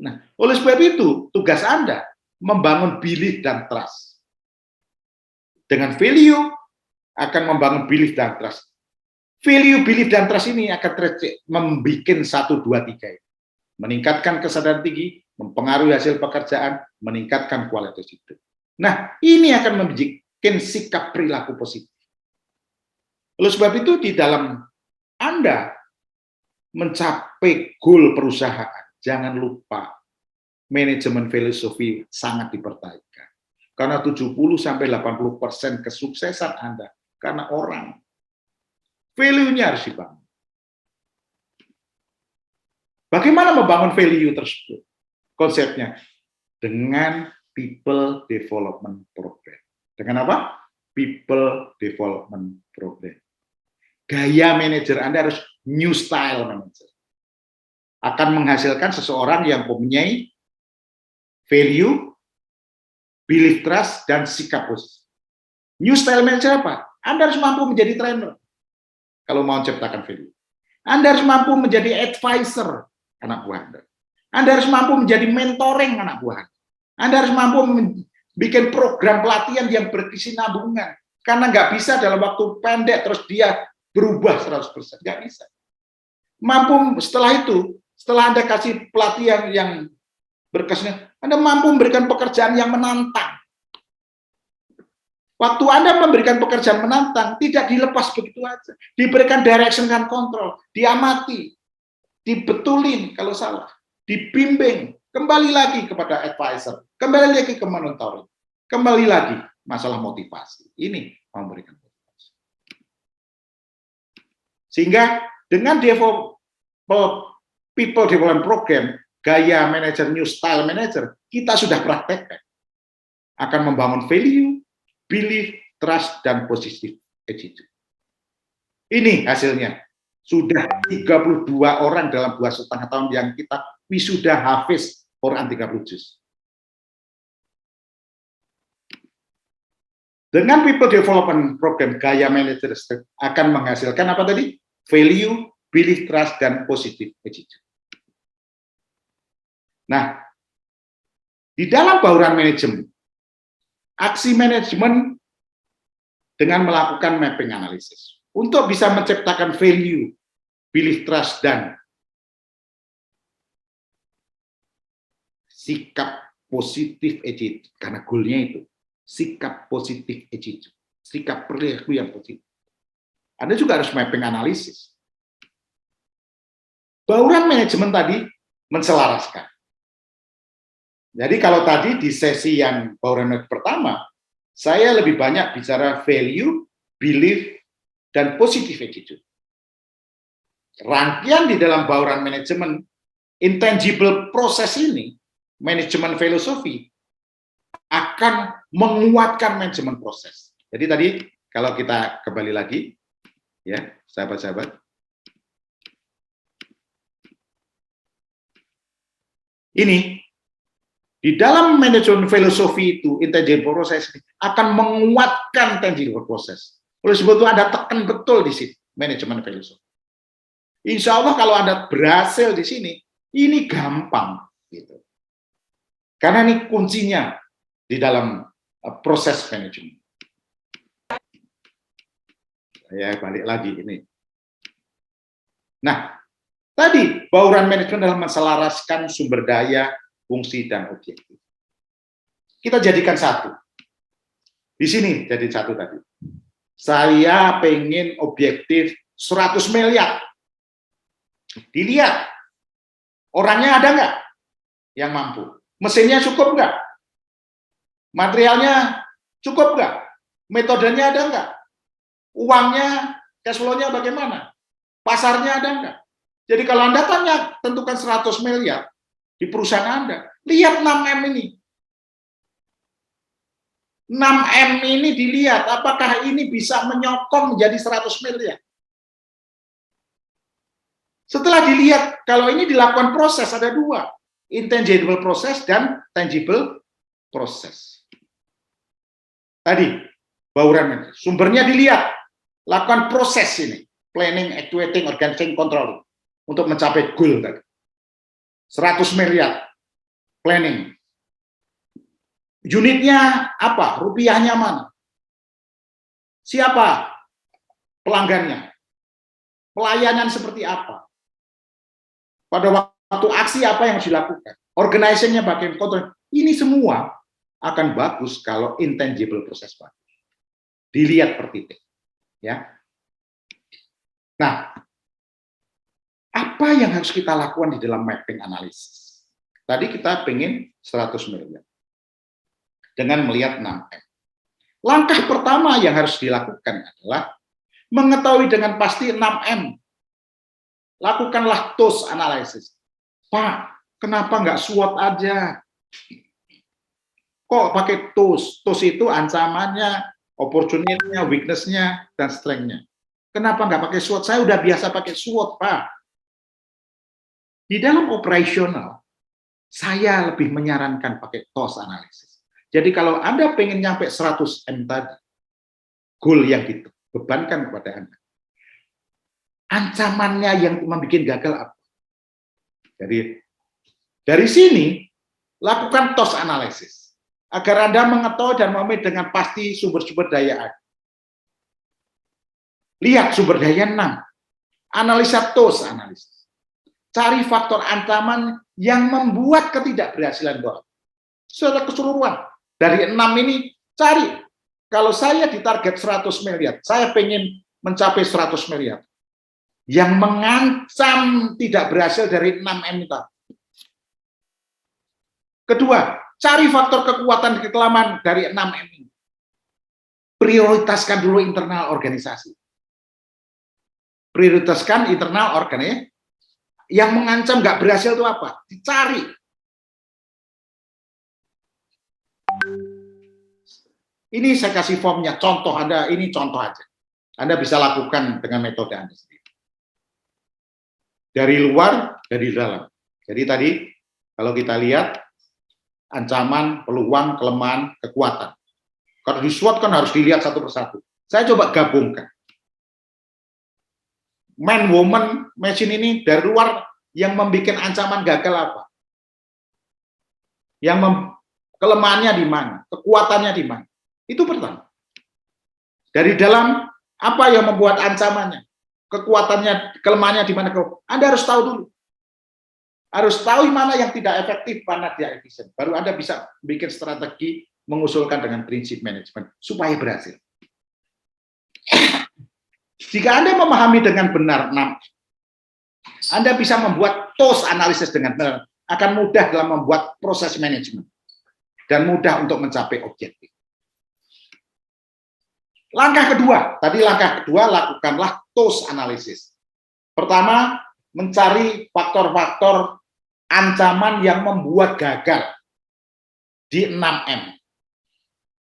Nah, oleh sebab itu, tugas Anda membangun belief dan trust. Dengan value akan membangun belief dan trust. Value, belief, dan trust ini akan membuat 1, 2, 3. Meningkatkan kesadaran tinggi, mempengaruhi hasil pekerjaan, meningkatkan kualitas hidup. Nah, ini akan membuat sikap perilaku positif. Oleh sebab itu, di dalam Anda mencapai goal perusahaan, jangan lupa manajemen filosofi sangat dipertahankan. Karena 70-80% kesuksesan Anda karena orang. Value-nya harus dibangun. Bagaimana membangun value tersebut? Konsepnya dengan people development program. Dengan apa? People development program. Gaya manajer Anda harus new style manager. Akan menghasilkan seseorang yang mempunyai value, belief trust, dan sikap positif. New style manager apa? Anda harus mampu menjadi trainer kalau mau menciptakan value. Anda harus mampu menjadi advisor anak buah Anda. Anda harus mampu menjadi mentoring anak buah Anda. Anda harus mampu bikin program pelatihan yang berkesinambungan. Karena nggak bisa dalam waktu pendek terus dia berubah 100%. Nggak bisa. Mampu setelah itu, setelah Anda kasih pelatihan yang berkesinambungan, Anda mampu memberikan pekerjaan yang menantang. Waktu Anda memberikan pekerjaan menantang, tidak dilepas begitu aja. Diberikan direction dan kontrol, diamati, dibetulin kalau salah, dibimbing, kembali lagi kepada advisor, kembali lagi ke mentoring, kembali lagi masalah motivasi. Ini memberikan motivasi. Sehingga dengan people development program, gaya manager, new style manager, kita sudah praktekkan. Akan membangun value, belief, trust, dan positive attitude. Ini hasilnya. Sudah 32 orang dalam 2,5 tahun yang kita wisuda hafiz Quran 30 juz. Dengan people development program, gaya manager akan menghasilkan apa tadi? Value, belief, trust, dan positive attitude. Nah, di dalam bauran manajemen, aksi manajemen dengan melakukan mapping analisis untuk bisa menciptakan value, belief, trust, dan sikap positif attitude, karena goalnya itu sikap positif attitude, sikap perilaku yang positif. Anda juga harus mapping analisis. Bauran manajemen tadi menselaraskan. Jadi kalau tadi di sesi yang bauran pertama, saya lebih banyak bicara value, belief, dan positive attitude. Rangkaian di dalam bauran manajemen, intangible proses ini, manajemen filosofi, akan menguatkan manajemen proses. Jadi tadi kalau kita kembali lagi, ya sahabat-sahabat, ini di dalam manajemen filosofi itu, intangible proses akan menguatkan tangible proses. Oleh sebab itu Anda tekan betul di sini, manajemen filosofi. Insya Allah kalau Anda berhasil di sini, ini gampang. Gitu. Karena ini kuncinya di dalam proses manajemen. Saya balik lagi ini. Nah, tadi bauran manajemen adalah menselaraskan sumber daya, fungsi, dan objektif. Kita jadikan satu. Di sini jadi satu tadi. Saya pengen objektif 100 miliar. Dilihat, orangnya ada nggak yang mampu? Mesinnya cukup nggak? Materialnya cukup nggak? Metodenya ada nggak? Uangnya, cash flow-nya bagaimana? Pasarnya ada nggak? Jadi kalau Anda tanya, tentukan 100 miliar di perusahaan Anda, lihat 6M ini. 6M ini dilihat, apakah ini bisa menyokong menjadi 100 miliar. Setelah dilihat, kalau ini dilakukan proses, ada dua. Intangible proses dan tangible proses. Tadi, bauran sumbernya dilihat. Lakukan proses ini. Planning, actuating, organizing, control. Untuk mencapai goal tadi. 100 miliar. Planning. Unitnya apa? Rupiahnya mana? Siapa pelanggannya? Pelayanan seperti apa? Pada waktu aksi apa yang harus dilakukan? Organizingnya bagaimana? Kontrol. Ini semua akan bagus kalau intangible proses bagus. Dilihat per titik. Ya. Nah, apa yang harus kita lakukan di dalam mapping analisis? Tadi kita pengen 100 miliar. Dengan melihat 6M. Langkah pertama yang harus dilakukan adalah mengetahui dengan pasti 6M. Lakukanlah TOS analysis. Pak, kenapa nggak SWOT aja? Kok pakai TOS? TOS itu ancamannya, opportunity-nya, weakness-nya, dan strength-nya. Kenapa nggak pakai SWOT? Saya udah biasa pakai SWOT, Pak. Di dalam operasional, saya lebih menyarankan pakai TOS analisis. Jadi kalau Anda pengen nyampe 100 M tadi, goal yang dibebankan kepada Anda, ancamannya yang membuat gagal apa? Jadi dari sini, lakukan TOS analisis, agar Anda mengetahui dan memahami dengan pasti sumber-sumber daya Anda. Lihat sumber daya 6, analisa TOS analisis. Cari faktor ancaman yang membuat ketidakberhasilan Bapak. Secara keseluruhan, dari 6 ini, cari. Kalau saya ditarget 100 miliar, saya pengen mencapai 100 miliar. Yang mengancam tidak berhasil dari 6M itu. Kedua, cari faktor kekuatan dan kelemahan dari 6M ini. Prioritaskan dulu internal organisasi. Prioritaskan internal organisasi. Yang mengancam nggak berhasil itu apa? Dicari. Ini saya kasih formnya, contoh Anda, ini contoh aja. Anda bisa lakukan dengan metode Anda sendiri. Dari luar, dari dalam. Jadi tadi, kalau kita lihat, ancaman, peluang, kelemahan, kekuatan. Kalau di SWOT kan harus dilihat satu persatu. Saya coba gabungkan. Man, woman, machine ini dari luar yang membuat ancaman gagal apa? Yang kelemahannya di mana? Kekuatannya di mana? Itu pertama. Dari dalam, apa yang membuat ancamannya? Kekuatannya, kelemahannya di mana? Anda harus tahu dulu. Harus tahu mana yang tidak efektif, mana tidak efisien. Baru Anda bisa bikin strategi, mengusulkan dengan prinsip manajemen, supaya berhasil. Jika Anda memahami dengan benar 6, Anda bisa membuat TOS analisis dengan benar, akan mudah dalam membuat proses manajemen, dan mudah untuk mencapai objektif. Langkah kedua, lakukanlah TOS analisis. Pertama, mencari faktor-faktor ancaman yang membuat gagal di 6M.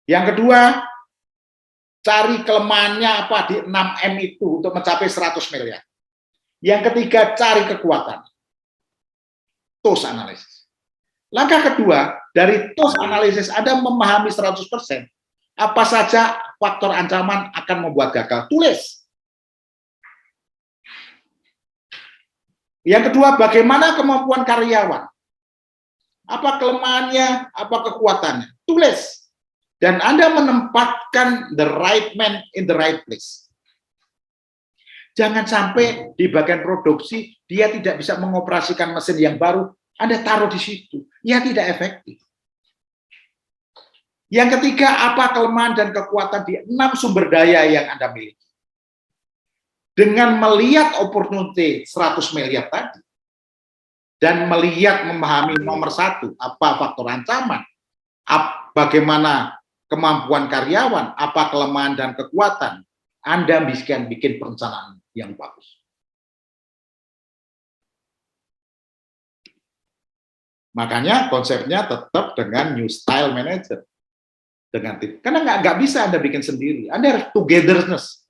Yang kedua, cari kelemahannya apa di 6M itu untuk mencapai 100 miliar. Yang ketiga, cari kekuatan. TOS analisis. Langkah kedua, dari TOS analisis Anda memahami 100%, apa saja faktor ancaman akan membuat gagal. Tulis. Yang kedua, bagaimana kemampuan karyawan? Apa kelemahannya, apa kekuatannya? Tulis. Dan Anda menempatkan the right man in the right place. Jangan sampai di bagian produksi, dia tidak bisa mengoperasikan mesin yang baru, Anda taruh di situ. Ya tidak efektif. Yang ketiga, apa kelemahan dan kekuatan di 6 sumber daya yang Anda miliki. Dengan melihat opportunity 100 miliar tadi, dan melihat, memahami nomor 1, apa faktor ancaman, bagaimana kemampuan karyawan, apa kelemahan dan kekuatan, Anda bisa bikin perencanaan yang bagus. Makanya konsepnya tetap dengan new style manager. Dengan tim. Karena nggak bisa Anda bikin sendiri. Anda harus togetherness,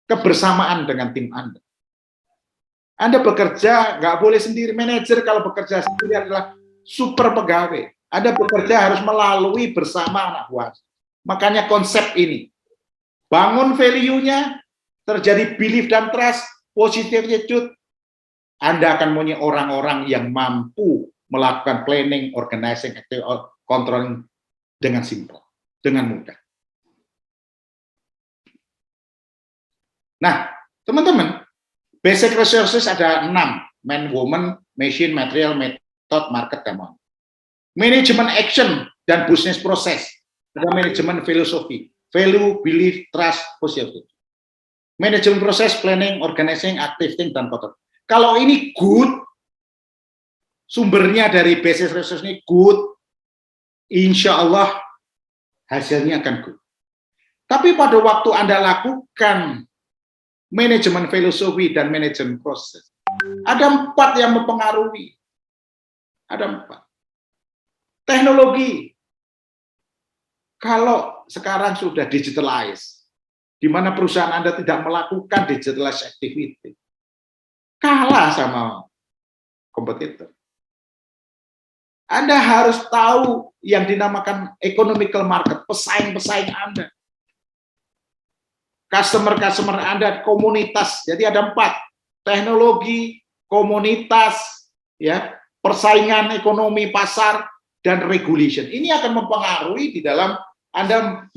kebersamaan dengan tim Anda. Anda bekerja nggak boleh sendiri. Manajer kalau bekerja sendiri adalah super pegawai. Anda bekerja harus melalui bersama anak buah. Makanya konsep ini, bangun value-nya, terjadi belief dan trust, positive attitude, Anda akan punya orang-orang yang mampu melakukan planning, organizing, controlling dengan simple, dengan mudah. Nah, teman-teman, basic resources ada 6, man, woman, machine, material, method, market, dan money. Manajemen action dan business process. Ada manajemen filosofi, value, belief, trust, positive. Manajemen proses, planning, organizing, activating, dan control. Kalau ini good, sumbernya dari basis resource ini good, insya Allah hasilnya akan good. Tapi pada waktu Anda lakukan manajemen filosofi dan manajemen proses, ada 4 yang mempengaruhi. Ada 4. Teknologi. Kalau sekarang sudah digitalize, di mana perusahaan Anda tidak melakukan digitalized activity, kalah sama kompetitor. Anda harus tahu yang dinamakan economical market, pesaing-pesaing Anda. Customer-customer Anda, komunitas. Jadi ada 4, teknologi, komunitas, ya, persaingan ekonomi pasar, dan regulation. Ini akan mempengaruhi di dalam Anda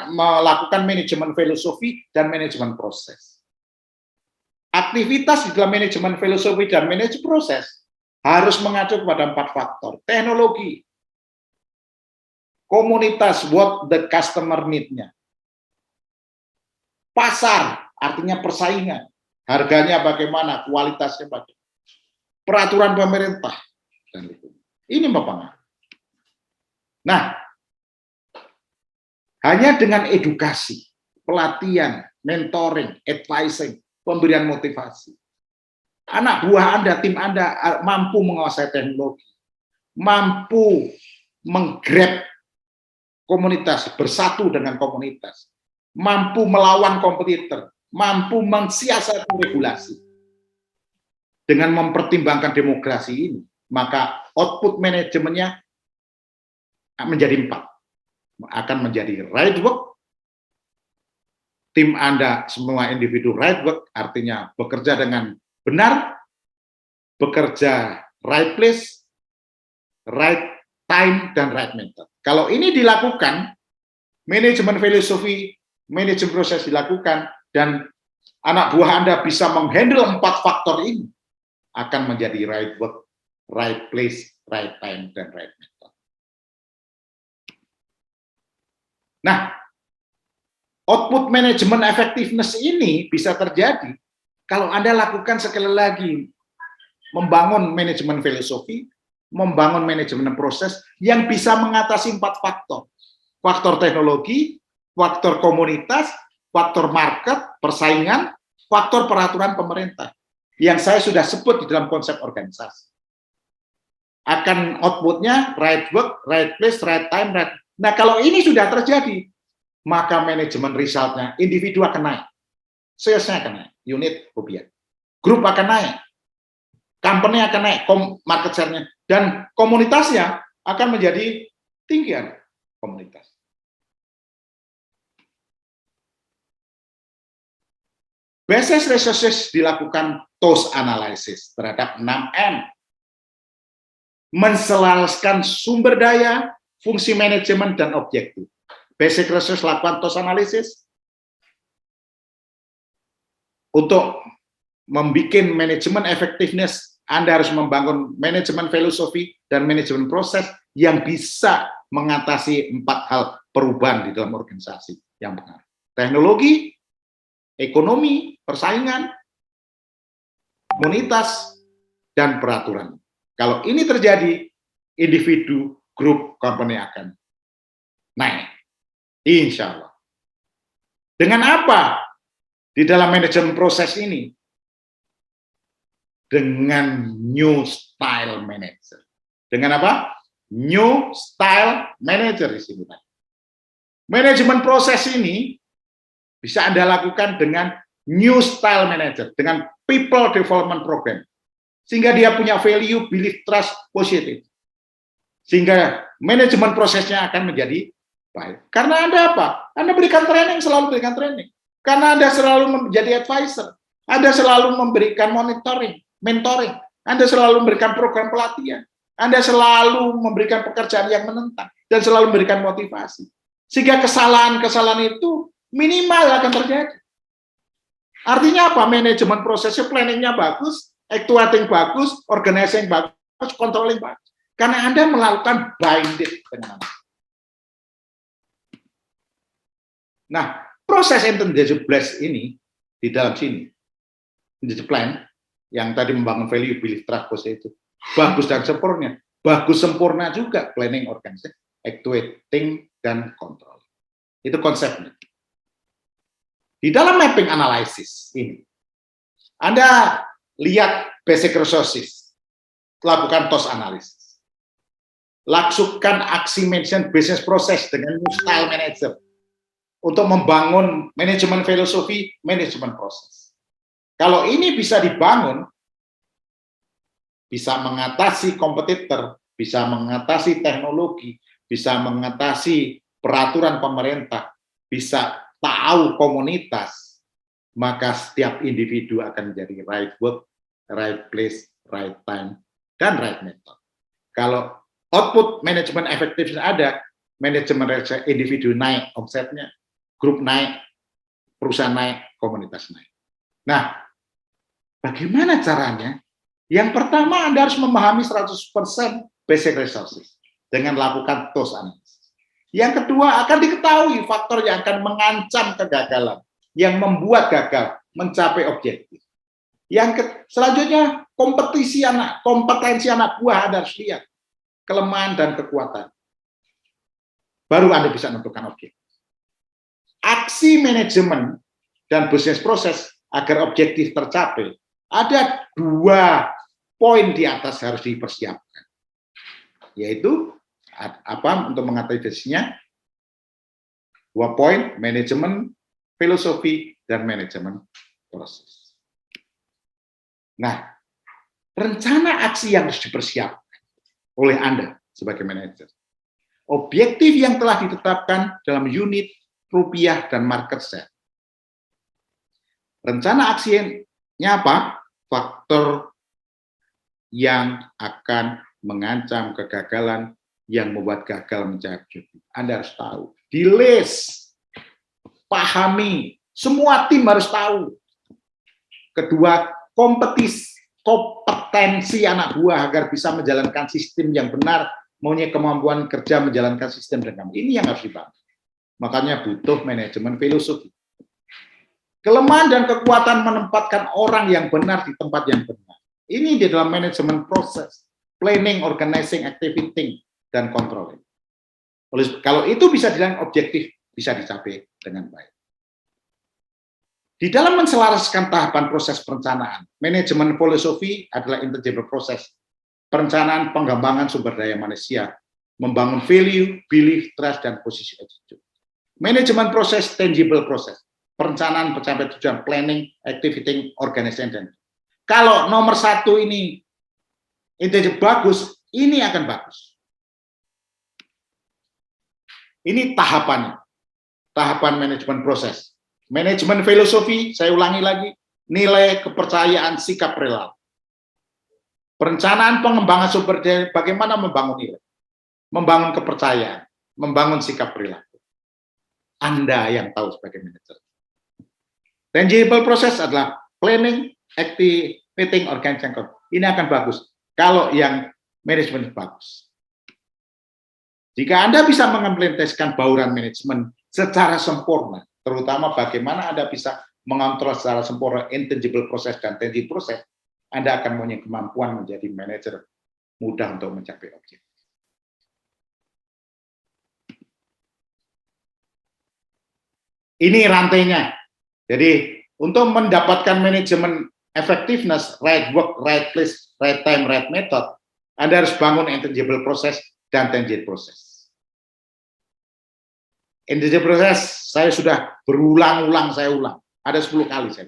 melakukan manajemen filosofi dan manajemen proses. Aktivitas di dalam manajemen filosofi dan manajemen proses harus mengacu kepada 4 faktor. Teknologi, komunitas, what the customer need-nya. Pasar, artinya persaingan. Harganya bagaimana, kualitasnya bagaimana. Peraturan pemerintah. Dan itu. Ini mempengaruhi. Nah, hanya dengan edukasi, pelatihan, mentoring, advising, pemberian motivasi, anak buah Anda, tim Anda mampu menguasai teknologi, mampu menggrab komunitas, bersatu dengan komunitas, mampu melawan kompetitor, mampu mensiasati regulasi. Dengan mempertimbangkan demokrasi ini, maka output manajemennya menjadi 4. Akan menjadi right work, tim Anda semua individu right work, artinya bekerja dengan benar, bekerja right place, right time, dan right method. Kalau ini dilakukan, manajemen filosofi, manajemen proses dilakukan, dan anak buah Anda bisa menghandle 4 faktor ini, akan menjadi right work, right place, right time, dan right method. Nah, output manajemen effectiveness ini bisa terjadi kalau Anda lakukan sekali lagi, membangun manajemen filosofi, membangun manajemen proses yang bisa mengatasi 4 faktor. Faktor teknologi, faktor komunitas, faktor market, persaingan, faktor peraturan pemerintah. Yang saya sudah sebut di dalam konsep organisasi. Akan outputnya right work, right place, right time, right. Nah, kalau ini sudah terjadi, maka manajemen resultnya, individu akan naik. Salesnya akan naik, unit rupiah. Grup akan naik, company akan naik, market share-nya. Dan komunitasnya akan menjadi tinggian komunitas. Basis resources dilakukan TOS analysis terhadap 6M. Menselaraskan sumber daya, fungsi manajemen, dan objektif. Basic resource lakukan TOS analysis. Untuk membuat manajemen effectiveness, Anda harus membangun manajemen filosofi dan manajemen proses yang bisa mengatasi 4 hal perubahan di dalam organisasi yang benar. Teknologi, ekonomi, persaingan, komunitas, dan peraturan. Kalau ini terjadi, individu, grup, company akan naik. Insya Allah. Dengan apa? Di dalam manajemen proses ini, dengan new style manager. Dengan apa? New style manager di sini. Manajemen proses ini bisa Anda lakukan dengan new style manager, dengan people development program. Sehingga dia punya value, belief, trust, positif. Sehingga manajemen prosesnya akan menjadi baik. Karena Anda apa? Anda berikan training, selalu berikan training. Karena Anda selalu menjadi advisor. Anda selalu memberikan monitoring, mentoring. Anda selalu memberikan program pelatihan. Anda selalu memberikan pekerjaan yang menentang. Dan selalu memberikan motivasi. Sehingga kesalahan-kesalahan itu minimal akan terjadi. Artinya apa? Manajemen prosesnya, planningnya bagus, actuating bagus, organizing bagus, controlling bagus. Karena Anda melakukan binding dengan Anda. Nah, proses intangible ini di dalam sini, di plan yang tadi membangun value, belief, trust, positif, bagus dan sempurna, bagus sempurna juga planning, organizing, actuating, dan control. Itu konsepnya. Di dalam mapping analysis ini, Anda lihat basic resources, lakukan TOS analysis, lakukan aksi management business process dengan new style manager, untuk membangun manajemen filosofi, manajemen proses. Kalau ini bisa dibangun, bisa mengatasi kompetitor, bisa mengatasi teknologi, bisa mengatasi peraturan pemerintah, bisa tahu komunitas, maka setiap individu akan menjadi right work, right place, right time, dan right method. Kalau output manajemen efektif ada, manajemen individu naik omsetnya, grup naik, perusahaan naik, komunitas naik. Nah, bagaimana caranya? Yang pertama, Anda harus memahami 100% basic resources dengan lakukan TOS analysis. Yang kedua, akan diketahui faktor yang akan mengancam kegagalan, yang membuat gagal mencapai objektif. Selanjutnya, kompetensi anak buah Anda harus lihat, kelemahan dan kekuatan. Baru Anda bisa menentukan objektif. Aksi manajemen dan bisnis proses agar objektif tercapai, ada 2 poin di atas harus dipersiapkan, yaitu apa untuk mengatasinya? 2 poin, manajemen filosofi dan manajemen proses. Nah, rencana aksi yang harus dipersiapkan oleh Anda sebagai manajer. Objektif yang telah ditetapkan dalam unit, rupiah, dan market share. Rencana aksinya apa? Faktor yang akan mengancam kegagalan, yang membuat gagal mencapai objektif. Anda harus tahu. Di list, pahami. Semua tim harus tahu. Kedua, kompetensi anak buah agar bisa menjalankan sistem yang benar, mempunyai kemampuan kerja menjalankan sistem dengan ini yang harus dibangun. Makanya butuh manajemen filosofi. Kelemahan dan kekuatan menempatkan orang yang benar di tempat yang benar. Ini di dalam manajemen proses, planning, organizing, activating, dan controlling. Kalau itu bisa dilakukan objektif, bisa dicapai dengan baik. Di dalam menselaraskan tahapan proses perencanaan, manajemen filosofi adalah intangible proses, perencanaan pengembangan sumber daya manusia, membangun value, belief, trust, dan posisi attitude. Manajemen proses, tangible proses, perencanaan pencapaian tujuan, planning, activating, organizing, dan kalau nomor 1 ini bagus, ini akan bagus. Ini tahapannya, tahapan manajemen proses. Manajemen filosofi, saya ulangi lagi, nilai, kepercayaan, sikap, perilaku. Perencanaan pengembangan sumber daya, bagaimana membangun nilai, membangun kepercayaan, membangun sikap, perilaku. Anda yang tahu sebagai manajer. Tangible proses adalah planning, activating, organizing. Ini akan bagus kalau yang manajemen bagus. Jika Anda bisa mengimplementasikan bauran manajemen secara sempurna, terutama bagaimana Anda bisa mengontrol secara sempurna intangible proses dan tangible proses, Anda akan mempunyai kemampuan menjadi manajer mudah untuk mencapai objektif. Ini rantainya. Jadi untuk mendapatkan manajemen effectiveness, right work, right place, right time, right method, Anda harus bangun intangible proses dan tangible proses. Intangible proses saya sudah berulang-ulang, saya ulang. Ada 10 kali saya.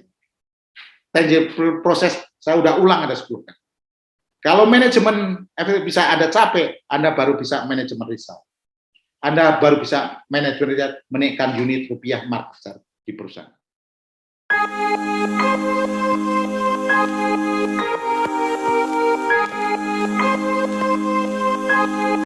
Tangible proses saya udah ulang ada 10 kali. Kalau manajemen efektif bisa Anda capai, Anda baru bisa manajemen result. Anda baru bisa manajemen menaikkan unit rupiah market share di perusahaan.
Thank you.